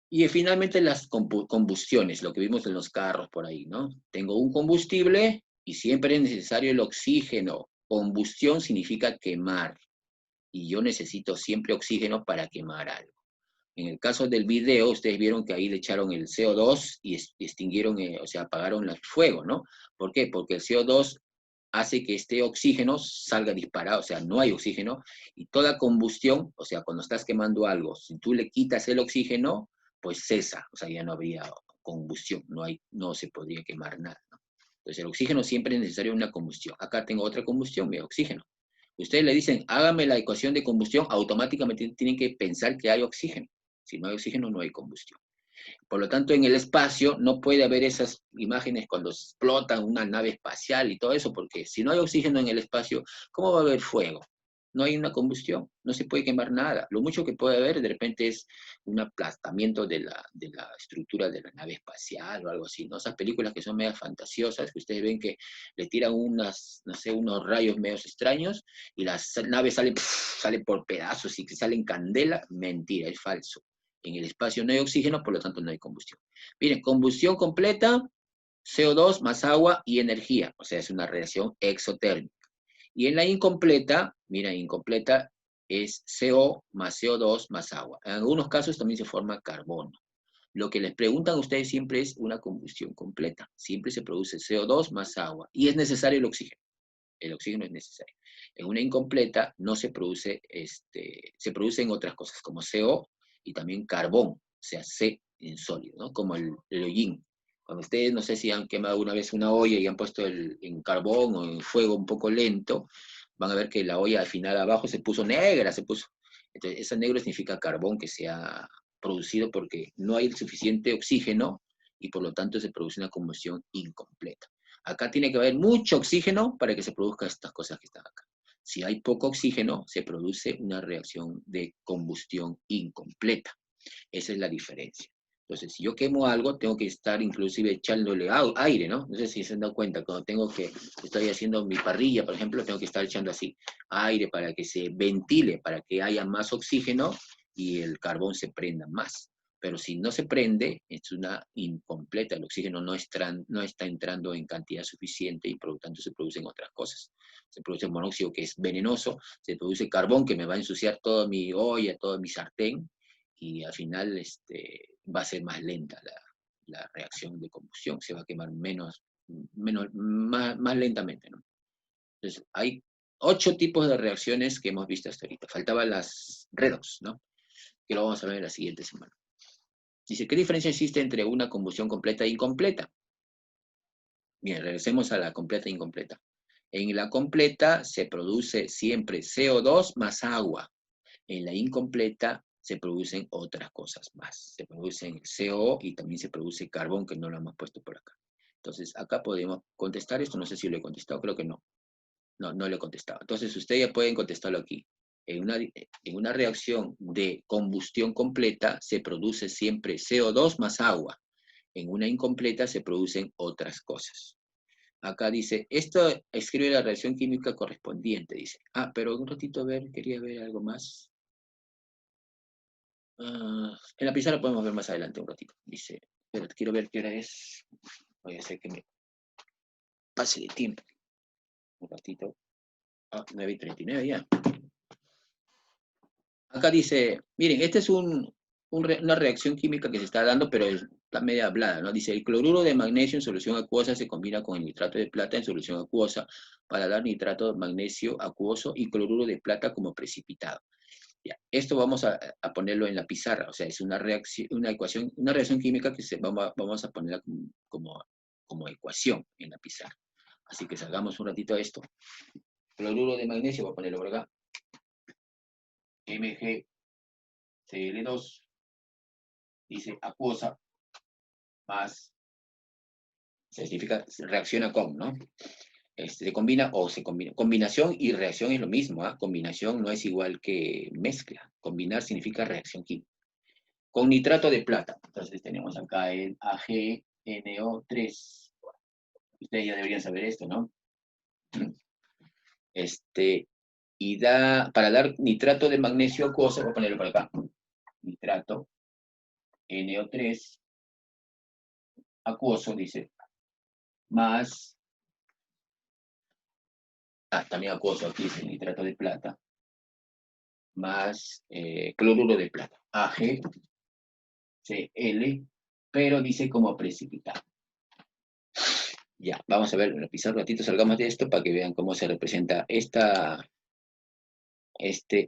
Y finalmente las combustiones, lo que vimos en los carros por ahí, ¿no? Tengo un combustible y siempre es necesario el oxígeno. Combustión significa quemar y yo necesito siempre oxígeno para quemar algo. En el caso del video, ustedes vieron que ahí le echaron el CO2 y extinguieron, o sea, apagaron el fuego, ¿no? ¿Por qué? Porque el CO2 hace que este oxígeno salga disparado, o sea, no hay oxígeno, y toda combustión, o sea, cuando estás quemando algo, si tú le quitas el oxígeno, pues cesa, o sea, ya no habría combustión, no se podría quemar nada, ¿no? Entonces el oxígeno siempre es necesario en una combustión. Acá tengo otra combustión, mi oxígeno. Ustedes le dicen, hágame la ecuación de combustión, automáticamente tienen que pensar que hay oxígeno. Si no hay oxígeno, no hay combustión. Por lo tanto, en el espacio no puede haber esas imágenes cuando explotan una nave espacial y todo eso, porque si no hay oxígeno en el espacio, ¿cómo va a haber fuego? No hay una combustión, no se puede quemar nada. Lo mucho que puede haber de repente es un aplastamiento de la estructura de la nave espacial o algo así, ¿no? Esas películas que son medio fantasiosas, que ustedes ven que le tiran unas, no sé, unos rayos medios extraños y la nave sale, sale por pedazos y que sale en candela, mentira, es falso. En el espacio no hay oxígeno, por lo tanto no hay combustión. Miren, combustión completa, CO2 más agua y energía, o sea, es una reacción exotérmica. Y en la incompleta, mira, incompleta es CO más CO2 más agua. En algunos casos también se forma carbono. Lo que les preguntan a ustedes siempre es una combustión completa. Siempre se produce CO2 más agua. Y es necesario el oxígeno. El oxígeno es necesario. En una incompleta no se produce, se producen otras cosas como CO y también carbón, o sea, C en sólido, ¿no? Como el hollín. Cuando ustedes, no sé si han quemado alguna vez una olla y han puesto en carbón o en fuego un poco lento, van a ver que la olla al final abajo se puso negra, se puso. Entonces, ese negro significa carbón que se ha producido porque no hay suficiente oxígeno y por lo tanto se produce una combustión incompleta. Acá tiene que haber mucho oxígeno para que se produzcan estas cosas que están acá. Si hay poco oxígeno, se produce una reacción de combustión incompleta. Esa es la diferencia. Entonces, si yo quemo algo, tengo que estar inclusive echándole aire, ¿no? No sé si se han dado cuenta, cuando estoy haciendo mi parrilla, por ejemplo, tengo que estar echando así aire para que se ventile, para que haya más oxígeno y el carbón se prenda más. Pero si no se prende, es una incompleta, el oxígeno no está entrando en cantidad suficiente y por lo tanto se producen otras cosas. Se produce monóxido que es venenoso, se produce carbón que me va a ensuciar toda mi olla, todo mi sartén, y al final va a ser más lenta la reacción de combustión, se va a quemar más lentamente, ¿no? Entonces, hay 8 tipos de reacciones que hemos visto hasta ahorita. Faltaban las redox, ¿no? Que lo vamos a ver en la siguiente semana. Dice, ¿qué diferencia existe entre una combustión completa e incompleta? Bien, regresemos a la completa e incompleta. En la completa se produce siempre CO2 más agua. En la incompleta se producen otras cosas más. Se producen CO y también se produce carbón, que no lo hemos puesto por acá. Entonces, acá podemos contestar esto. No sé si lo he contestado, creo que no. No, no lo he contestado. Entonces, ustedes ya pueden contestarlo aquí. En una reacción de combustión completa se produce siempre CO2 más agua. En una incompleta se producen otras cosas. Acá dice, esto escribe la reacción química correspondiente, dice. Ah, pero un ratito, a ver, quería ver algo más. En la pizarra podemos ver más adelante un ratito. Dice, pero quiero ver qué hora es. Voy a hacer que me pase de tiempo. Un ratito. 9:39 ya. Acá dice, miren, esta es una reacción química que se está dando, pero está media hablada, ¿no? Dice, el cloruro de magnesio en solución acuosa se combina con el nitrato de plata en solución acuosa para dar nitrato de magnesio acuoso y cloruro de plata como precipitado. Ya, esto vamos a ponerlo en la pizarra, o sea, es una reacción, una reacción química que vamos a ponerla como ecuación en la pizarra. Así que salgamos un ratito a esto. Cloruro de magnesio, voy a ponerlo por acá. MgCl2, dice acuosa, más, significa reacciona con, ¿no? Se combina o se combina. Combinación y reacción es lo mismo, ¿ah? Combinación no es igual que mezcla. Combinar significa reacción química. Con nitrato de plata. Entonces tenemos acá el AgNO3. Ustedes ya deberían saber esto, ¿no? Y para dar nitrato de magnesio acuoso, voy a ponerlo por acá. Nitrato NO3 acuoso, dice, más, también acuoso aquí dice nitrato de plata, más cloruro de plata, AgCl, pero dice como precipitado. Ya, vamos a ver, en el pizarro un ratito salgamos de esto para que vean cómo se representa este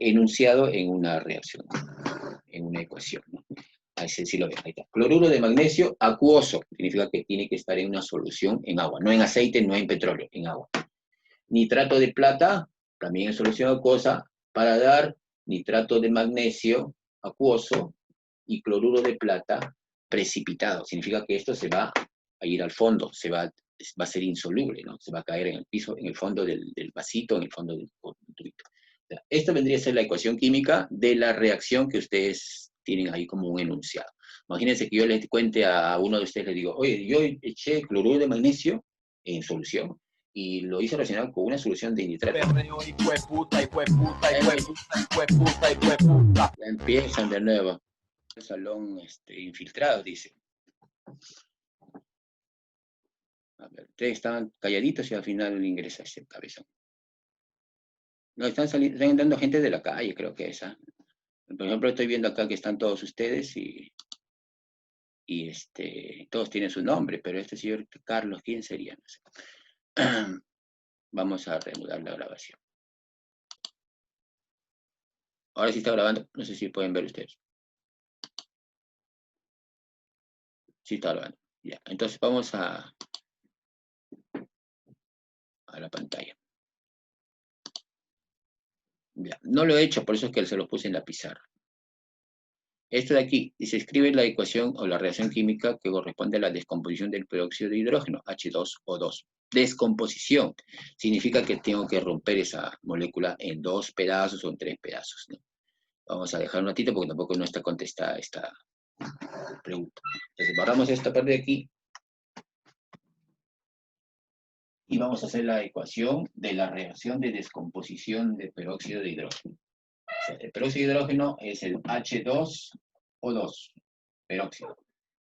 enunciado en una reacción, en una ecuación, ¿no? Ahí sí lo ven, ahí está. Cloruro de magnesio acuoso, significa que tiene que estar en una solución en agua, no en aceite, no en petróleo, en agua. Nitrato de plata, también en solución acuosa, para dar nitrato de magnesio acuoso y cloruro de plata precipitado. Significa que esto se va a ir al fondo, va a ser insoluble, ¿no? Se va a caer en el piso, en el fondo del vasito, en el fondo del tubito. O sea, esta vendría a ser la ecuación química de la reacción que ustedes tienen ahí como un enunciado. Imagínense que yo les cuente a uno de ustedes, les digo, oye, yo eché cloruro de magnesio en solución y lo hice relacionado con una solución de nitrato. Ya empiezan de nuevo. El salón infiltrado, dice. A ver, ustedes estaban calladitos y al final ingresa ese cabezón. No, están entrando gente de la calle, creo que esa. Por ejemplo, estoy viendo acá que están todos ustedes y todos tienen su nombre, pero este señor Carlos, ¿quién sería? No sé. Vamos a reanudar la grabación. Ahora sí está grabando, no sé si pueden ver ustedes. Sí está grabando. Ya, entonces vamos a la pantalla. Ya, no lo he hecho, por eso es que se lo puse en la pizarra. Esto de aquí, y se escribe la ecuación o la reacción química que corresponde a la descomposición del peróxido de hidrógeno, H2O2. Descomposición significa que tengo que romper esa molécula en 2 pedazos o en 3 pedazos, ¿no? Vamos a dejar un ratito porque tampoco no está contestada esta pregunta. Entonces, borramos esta parte de aquí y vamos a hacer la ecuación de la reacción de descomposición de peróxido de hidrógeno. O sea, el peróxido de hidrógeno es el H2O2, peróxido.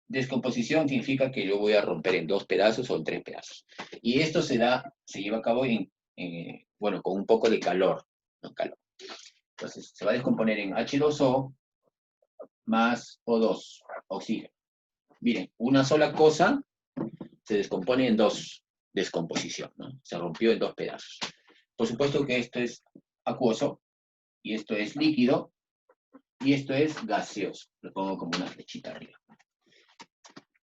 Descomposición significa que yo voy a romper en 2 pedazos o en 3 pedazos. Y esto se lleva a cabo bueno, con un poco de calor, ¿no? Calor. Entonces, se va a descomponer en H2O más O2, oxígeno. Miren, una sola cosa se descompone en 2 descomposición, ¿no? Se rompió en 2 pedazos. Por supuesto que esto es acuoso, y esto es líquido, y esto es gaseoso. Lo pongo como una flechita arriba.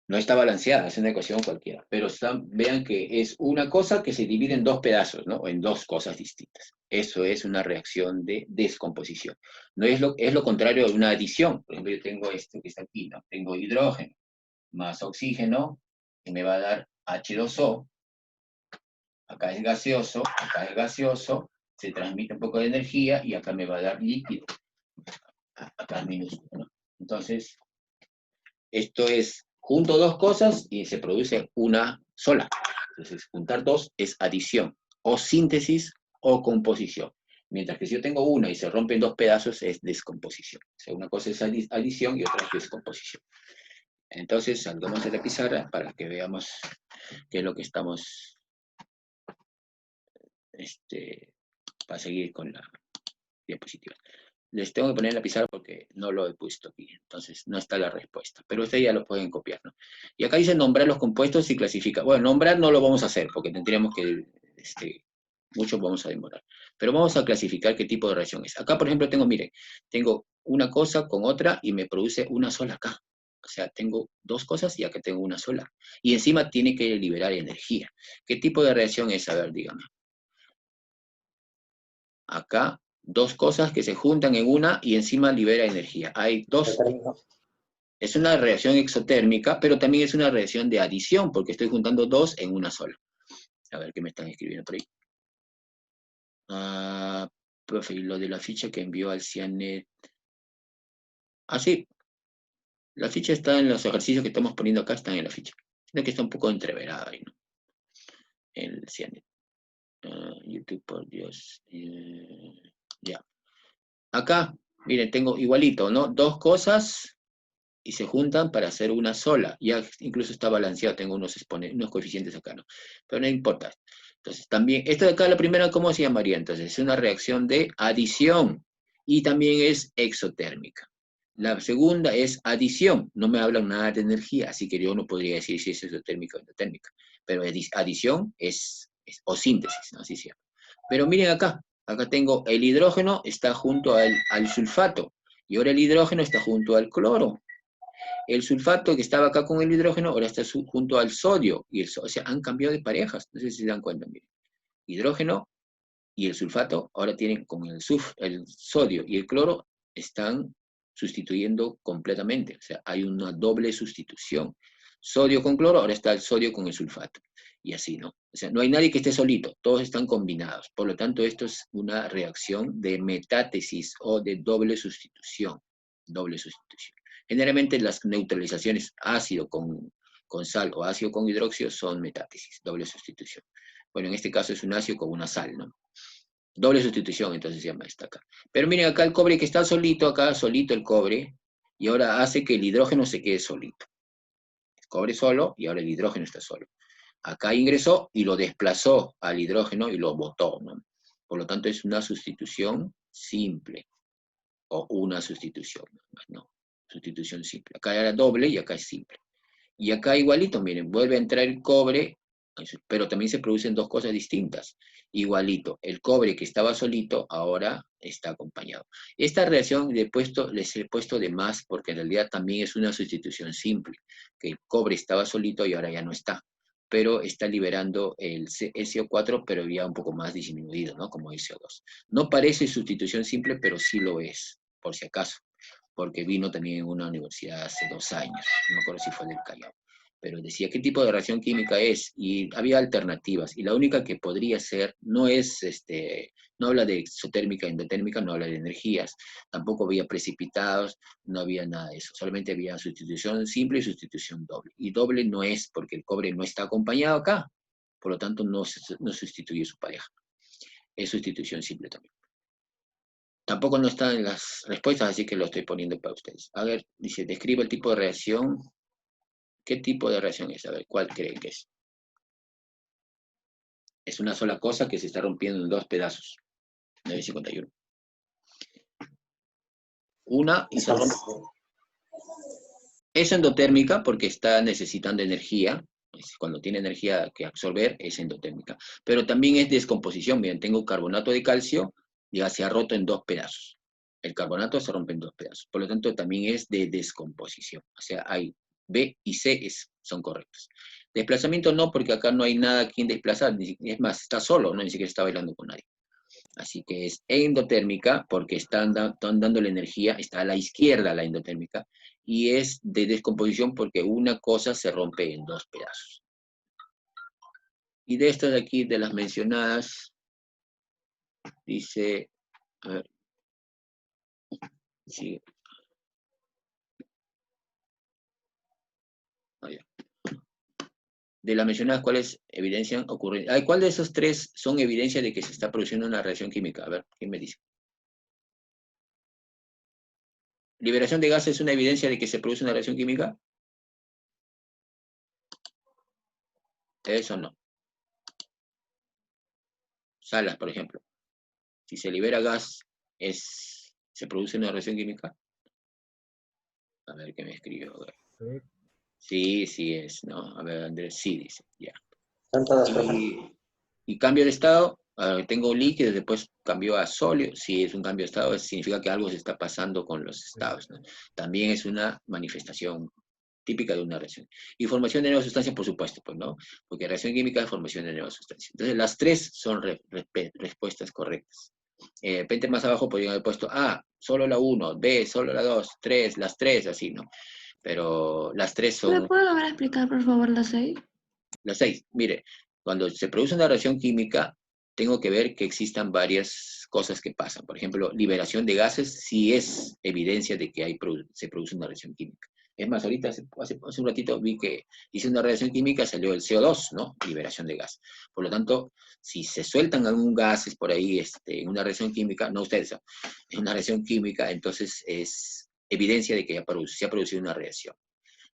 No está balanceada, es una ecuación cualquiera, pero vean que es una cosa que se divide en 2 pedazos, ¿no? O en 2 cosas distintas. Eso es una reacción de descomposición. No es lo contrario de una adición. Por ejemplo, yo tengo esto que está aquí, ¿no? Tengo hidrógeno más oxígeno, que me va a dar H2O. Acá es gaseoso, se transmite un poco de energía y acá me va a dar líquido. Acá es minúsculo, ¿no? Entonces, esto es, junto 2 cosas y se produce una sola. Entonces, juntar 2 es adición, o síntesis, o composición. Mientras que si yo tengo una y se rompe en 2 pedazos, es descomposición. O sea, una cosa es adición y otra es descomposición. Entonces, salgamos de la pizarra para que veamos qué es lo que estamos, para seguir con la diapositiva. Les tengo que poner en la pizarra porque no lo he puesto aquí, entonces no está la respuesta, pero ustedes ya lo pueden copiar, ¿no? Y acá dice nombrar los compuestos y clasificar. Bueno, nombrar no lo vamos a hacer porque tendríamos que, mucho vamos a demorar, pero vamos a clasificar qué tipo de reacción es. Acá, por ejemplo, tengo una cosa con otra y me produce una sola acá. O sea, tengo 2 cosas y acá tengo una sola. Y encima tiene que liberar energía. ¿Qué tipo de reacción es? A ver, dígame. Acá 2 cosas que se juntan en una y encima libera energía. Hay 2. Es una reacción exotérmica, pero también es una reacción de adición, porque estoy juntando 2 en una sola. A ver qué me están escribiendo por ahí. Profe, lo de la ficha que envió al CIANET. Sí. La ficha está en los ejercicios que estamos poniendo acá, están en la ficha. Sino que está un poco entreverada ahí, ¿no? El CIANET. YouTube, por Dios. Ya. Acá, miren, tengo igualito, ¿no? 2 cosas y se juntan para hacer una sola. Ya incluso está balanceado, tengo unos coeficientes acá, ¿no? Pero no importa. Entonces, también, esto de acá, la primera, ¿cómo se llamaría? Entonces, es una reacción de adición y también es exotérmica. La segunda es adición, no me hablan nada de energía, así que yo no podría decir si es exotérmica o endotérmica. Pero adición o síntesis, ¿no? Así se llama. Pero miren acá, acá tengo el hidrógeno, está junto al sulfato, y ahora el hidrógeno está junto al cloro. El sulfato que estaba acá con el hidrógeno, ahora está junto al sodio, o sea, han cambiado de parejas, no sé si se dan cuenta, miren. Hidrógeno y el sulfato ahora tienen con el sodio y el cloro están sustituyendo completamente. O sea, hay una doble sustitución. Sodio con cloro, ahora está el sodio con el sulfato. Y así, ¿no? O sea, no hay nadie que esté solito, todos están combinados. Por lo tanto, esto es una reacción de metátesis o de doble sustitución. Doble sustitución. Generalmente las neutralizaciones ácido con sal o ácido con hidróxido son metátesis, doble sustitución. Bueno, en este caso es un ácido con una sal, ¿no? Doble sustitución, entonces se llama esta acá. Pero miren acá el cobre que está solito, acá solito el cobre, y ahora hace que el hidrógeno se quede solito. El cobre solo y ahora el hidrógeno está solo. Acá ingresó y lo desplazó al hidrógeno y lo botó, ¿no? Por lo tanto es una sustitución simple, o una sustitución, no, sustitución simple. Acá era doble y acá es simple. Y acá igualito, miren, vuelve a entrar el cobre, pero también se producen dos cosas distintas. Igualito, el cobre que estaba solito ahora está acompañado. Esta reacción les he puesto de más porque en realidad también es una sustitución simple, que el cobre estaba solito y ahora ya no está, pero está liberando el SO4, pero ya un poco más disminuido, ¿no? Como el CO2. No parece sustitución simple, pero sí lo es, por si acaso, porque vino también en una universidad hace 2 años, no me acuerdo si fue del Callao, pero decía qué tipo de reacción química es, y había alternativas, y la única que podría ser, no es, no habla de exotérmica, endotérmica, no habla de energías, tampoco había precipitados, no había nada de eso, solamente había sustitución simple y sustitución doble, y doble no es porque el cobre no está acompañado acá, por lo tanto no sustituye su pareja, es sustitución simple también. Tampoco no está en las respuestas, así que lo estoy poniendo para ustedes. A ver, dice, describe el tipo de reacción. ¿Qué tipo de reacción es? A ver, ¿cuál creen que es? Es una sola cosa que se está rompiendo en 2 pedazos. 951. Una y se rompe. Es endotérmica porque está necesitando energía. Cuando tiene energía que absorber, es endotérmica. Pero también es descomposición. Miren, tengo carbonato de calcio, ya se ha roto en 2 pedazos. El carbonato se rompe en 2 pedazos. Por lo tanto, también es de descomposición. O sea, hay B y C son correctos. Desplazamiento no, porque acá no hay nada a quien desplazar. Es más, está solo, ¿no? Ni siquiera está bailando con nadie. Así que es endotérmica porque están dando la energía, está a la izquierda la endotérmica, y es de descomposición porque una cosa se rompe en 2 pedazos. Y de estas de aquí, de las mencionadas, dice, a ver, sí. De las mencionadas, ¿cuáles evidencian ocurrencia? ¿Cuál de esos 3 son evidencia de que se está produciendo una reacción química? A ver, ¿quién me dice? ¿Liberación de gases es una evidencia de que se produce una reacción química? Eso no. Salas, por ejemplo. Si se libera gas, ¿se produce una reacción química? A ver qué me escribió. A ver. Sí, sí es, ¿no? A ver, Andrés, sí dice, ya. Y cambio de estado, tengo líquido, después cambió a sólido. Si es un cambio de estado, significa que algo se está pasando con los estados, ¿no? También es una manifestación típica de una reacción. Y formación de nuevas sustancias, por supuesto, pues, ¿no? Porque reacción química es formación de nuevas sustancias. Entonces, las 3 son respuestas correctas. De repente más abajo podrían haber puesto A, solo la 1, B, solo la 2, 3, las 3, así, ¿no? Pero las 3 son... ¿Me puedo volver a explicar, por favor, las 6? Las 6, mire, cuando se produce una reacción química, tengo que ver que existan varias cosas que pasan. Por ejemplo, liberación de gases sí es evidencia de que se produce una reacción química. Es más, ahorita hace un ratito vi que hice una reacción química, salió el CO2, ¿no? Liberación de gas. Por lo tanto, si se sueltan algún gases por ahí en una reacción química, no ustedes, en una reacción química, entonces es evidencia de que se ha producido una reacción.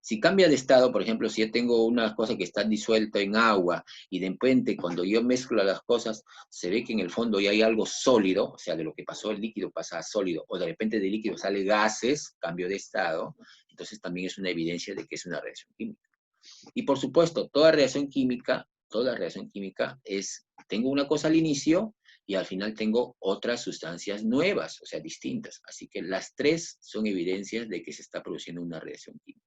Si cambia de estado, por ejemplo, si yo tengo una cosa que está disuelta en agua y de repente cuando yo mezclo las cosas se ve que en el fondo ya hay algo sólido, o sea, de lo que pasó el líquido pasa a sólido, o de repente del líquido sale gases, cambio de estado, entonces también es una evidencia de que es una reacción química. Y por supuesto, toda reacción química tengo una cosa al inicio y al final tengo otras sustancias nuevas, o sea, distintas. Así que las 3 son evidencias de que se está produciendo una reacción química.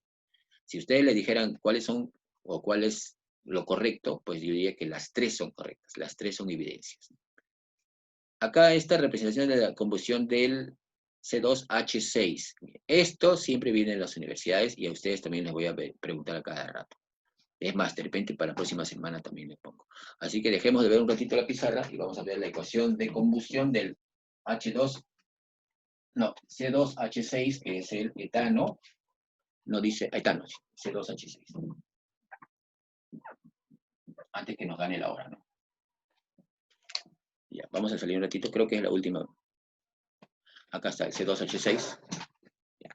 Si ustedes le dijeran cuáles son o cuál es lo correcto, pues yo diría que las 3 son correctas, las 3 son evidencias. acá esta representación de la combustión del C2H6. Esto siempre viene en las universidades y a ustedes también les voy a preguntar a cada rato. Es más, de repente para la próxima semana también les pongo. Así que dejemos de ver un ratito la pizarra y vamos a ver la ecuación de combustión del C2H6, que es el etano. No dice etano, C2H6. Antes que nos gane la hora, ¿no? Ya, vamos a salir un ratito, creo que es la última. Acá está el C2H6. Ya.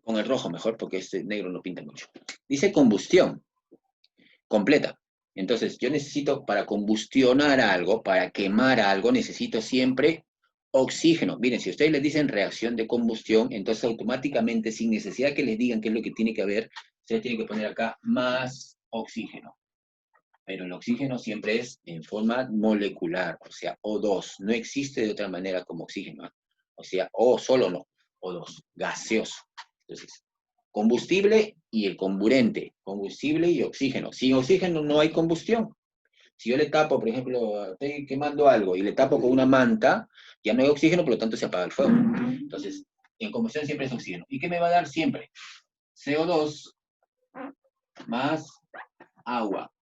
Con el rojo mejor, porque este negro no pinta mucho. Dice combustión completa. Entonces, yo necesito, para combustionar algo, para quemar algo, necesito siempre oxígeno. Miren, si ustedes les dicen reacción de combustión, entonces automáticamente, sin necesidad que les digan qué es lo que tiene que haber, ustedes tienen que poner acá más oxígeno. Pero el oxígeno siempre es en forma molecular, o sea, O2. No existe de otra manera como oxígeno. O sea, O solo no, O2, gaseoso. Entonces, combustible y el comburente, combustible y oxígeno. Sin oxígeno no hay combustión. Si yo le tapo, por ejemplo, estoy quemando algo y le tapo con una manta, ya no hay oxígeno, por lo tanto se apaga el fuego. Entonces, en combustión siempre es oxígeno. ¿Y qué me va a dar siempre? CO2 más agua.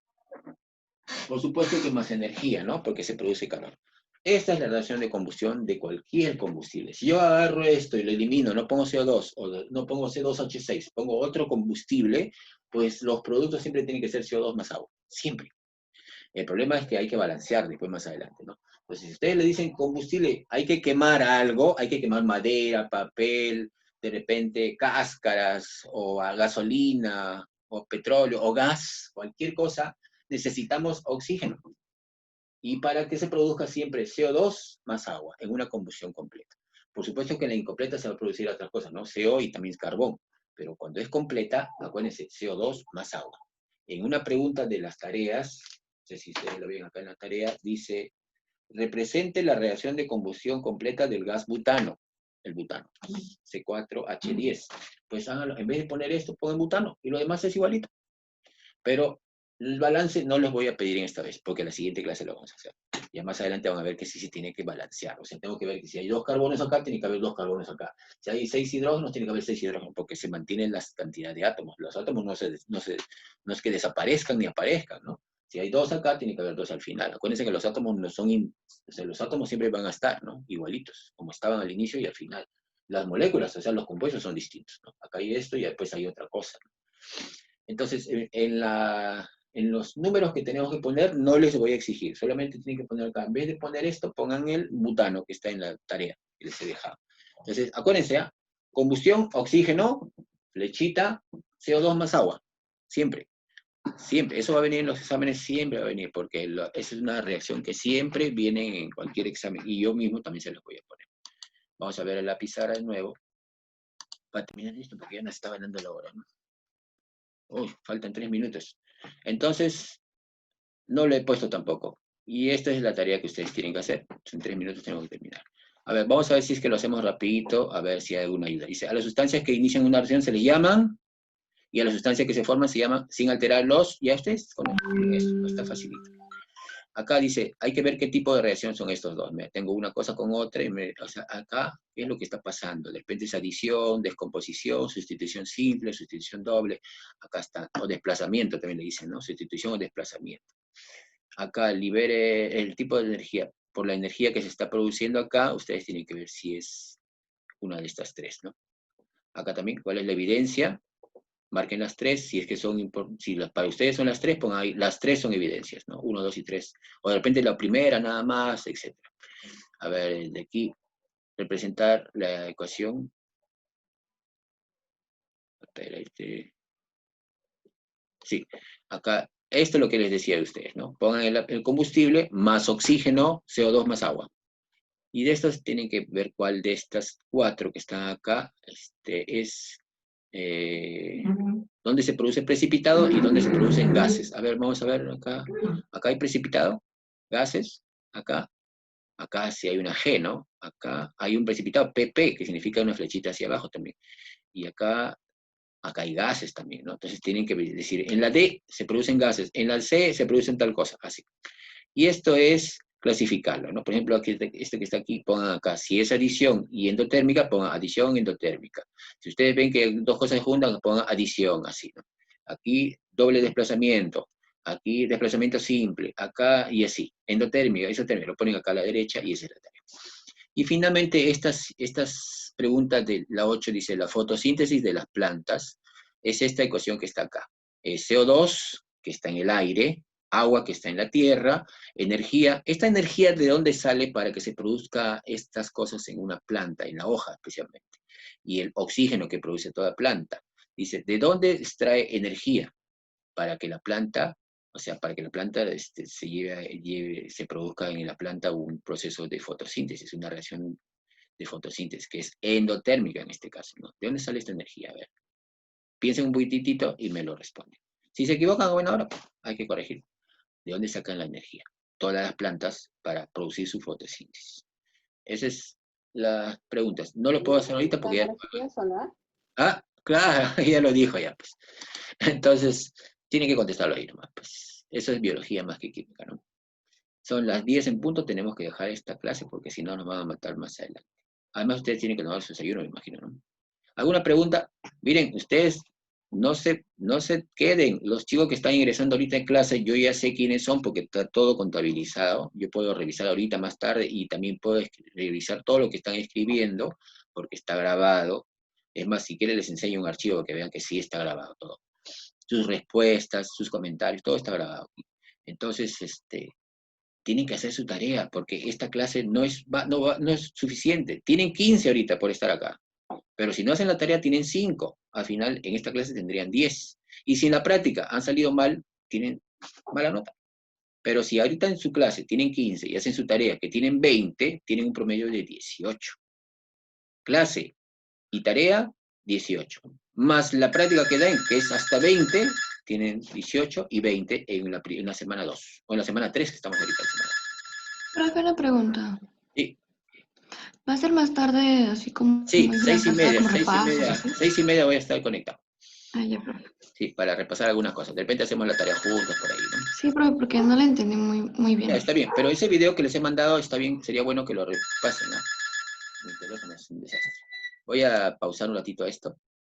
Por supuesto que más energía, ¿no? Porque se produce calor. Esta es la relación de combustión de cualquier combustible. Si yo agarro esto y lo elimino, no pongo CO2 o no pongo C2H6, pongo otro combustible, pues los productos siempre tienen que ser CO2 más agua. Siempre. El problema es que hay que balancear después más adelante, ¿no? Entonces, si ustedes le dicen combustible, hay que quemar algo, hay que quemar madera, papel, de repente cáscaras, o gasolina, o petróleo, o gas, cualquier cosa, necesitamos oxígeno. Y para que se produzca siempre CO2 más agua en una combustión completa. Por supuesto que en la incompleta se va a producir otras cosas, ¿no? CO y también carbón. Pero cuando es completa, acuérdense, CO2 más agua. En una pregunta de las tareas, no sé si ustedes lo ven acá en la tarea, dice, represente la reacción de combustión completa del gas butano. El butano, C4H10. Pues háganlo, en vez de poner esto, pongan butano y lo demás es igualito. Pero el balance no los voy a pedir en esta vez, porque en la siguiente clase lo vamos a hacer. Ya más adelante van a ver que sí se tiene que balancear. O sea, tengo que ver que si hay 2 carbonos acá, tiene que haber 2 carbonos acá. Si hay 6 hidrógenos, tiene que haber 6 hidrógenos, porque se mantienen las cantidades de átomos. Los átomos no es que desaparezcan ni aparezcan, ¿no? Si hay 2 acá, tiene que haber 2 al final. Acuérdense que los átomos no son, o sea, los átomos siempre van a estar, ¿no? Igualitos, como estaban al inicio y al final. Las moléculas, o sea, los compuestos son distintos, ¿no? Acá hay esto y después hay otra cosa, ¿no? Entonces, en los números que tenemos que poner, no les voy a exigir, solamente tienen que poner acá, en vez de poner esto, pongan el butano que está en la tarea que les he dejado. Entonces, acuérdense, ¿eh? Combustión, oxígeno, flechita, CO2 más agua, siempre, siempre, eso va a venir en los exámenes, siempre va a venir, porque esa es una reacción que siempre viene en cualquier examen, y yo mismo también se los voy a poner. Vamos a ver la pizarra de nuevo, para terminar esto, porque ya nos está ganando la hora, ¿no? Uy, faltan 3 minutos. Entonces, no lo he puesto tampoco. Y esta es la tarea que ustedes tienen que hacer. En 3 minutos tengo que terminar. A ver, vamos a ver si es que lo hacemos rapidito, a ver si hay alguna ayuda. Dice, a las sustancias que inician una reacción se le llaman, y a las sustancias que se forman se llaman sin alterar los, ya ustedes conocen eso, está facilito. Acá dice, hay que ver qué tipo de reacción son estos dos. Tengo una cosa con otra, o sea, acá, ¿qué es lo que está pasando? De repente es adición, descomposición, sustitución simple, sustitución doble. Acá está, o desplazamiento también le dicen, ¿no? Sustitución o desplazamiento. Acá libere el tipo de energía. Por la energía que se está produciendo acá, ustedes tienen que ver si es una de estas tres, ¿no? Acá también, ¿cuál es la evidencia? Marquen las tres, si es que son, si para ustedes son las tres, pongan ahí, las tres son evidencias, ¿no? 1, 2 y 3. O de repente la primera nada más, etc. A ver, de aquí, representar la ecuación. Espera, sí, acá, esto es lo que les decía a ustedes, ¿no? Pongan el combustible más oxígeno, CO2 más agua. Y de estos tienen que ver cuál de estas 4 que están acá es dónde se produce precipitado y dónde se producen gases. A ver, vamos a ver acá. Acá hay precipitado, gases, acá. Acá sí hay una G, ¿no? Acá hay un precipitado PP, que significa una flechita hacia abajo también. Y acá hay gases también, ¿no? Entonces tienen que decir, en la D se producen gases, en la C se producen tal cosa, así. Y esto es clasificarlo, ¿no? Por ejemplo, aquí, este que está aquí, pongan acá, si es adición y endotérmica, pongan adición endotérmica. Si ustedes ven que dos cosas se juntan, pongan adición, así, ¿no? Aquí, doble desplazamiento, aquí desplazamiento simple, acá y así, endotérmica, isotérmica, lo ponen acá a la derecha y esa es la tarea. Y finalmente, estas preguntas de la 8 dice, la fotosíntesis de las plantas es esta ecuación que está acá. CO2, que está en el aire, agua que está en la tierra, energía. ¿Esta energía de dónde sale para que se produzca estas cosas en una planta, en la hoja especialmente? Y el oxígeno que produce toda planta. Dice, ¿de dónde extrae energía para que la planta, o sea, para que la planta se produzca en la planta un proceso de fotosíntesis, una reacción de fotosíntesis, que es endotérmica en este caso, ¿no? ¿De dónde sale esta energía? A ver, piensen un poquitito y me lo responden. Si se equivocan, bueno, ahora hay que corregir. ¿De dónde sacan la energía? Todas las plantas para producir su fotosíntesis. Esas es las preguntas. No lo puedo hacer ahorita porque ¿La ya... energía solar? Ah, claro, ya lo dijo ya, pues. Entonces, tienen que contestarlo ahí nomás, pues. Eso es biología más que química, ¿no? Son las 10 en punto, tenemos que dejar esta clase porque si no nos van a matar más adelante. Además, ustedes tienen que tomar su desayuno, me imagino, ¿no? ¿Alguna pregunta? Miren, ustedes no se queden. Los chicos que están ingresando ahorita en clase, yo ya sé quiénes son porque está todo contabilizado. Yo puedo revisar ahorita más tarde y también puedo revisar todo lo que están escribiendo porque está grabado. Es más, si quieren les enseño un archivo que vean que sí está grabado todo. Sus respuestas, sus comentarios, todo está grabado. Entonces, tienen que hacer su tarea porque esta clase no es suficiente. Tienen 15 ahorita por estar acá. Pero si no hacen la tarea, tienen 5. Al final, en esta clase tendrían 10. Y si en la práctica han salido mal, tienen mala nota. Pero si ahorita en su clase tienen 15 y hacen su tarea, que tienen 20, tienen un promedio de 18. Clase y tarea, 18. Más la práctica que dan, que es hasta 20, tienen 18 y 20 en la semana 2. O en la semana 3, que estamos ahorita en semana. Pero acá una pregunta. Sí. ¿Va a ser más tarde, así como Sí, ir a 6:30, como 6:30, repasos, así? 6:30 voy a estar conectado. Ah, ya, profe. Sí, para repasar algunas cosas. De repente hacemos la tarea juntos por ahí, ¿no? Sí, profe, porque no la entendí muy Ya, bien. está bien, pero ese video que les he mandado está bien, sería bueno que lo repasen, ¿no? Mi teléfono es un desastre. Voy a pausar un ratito esto.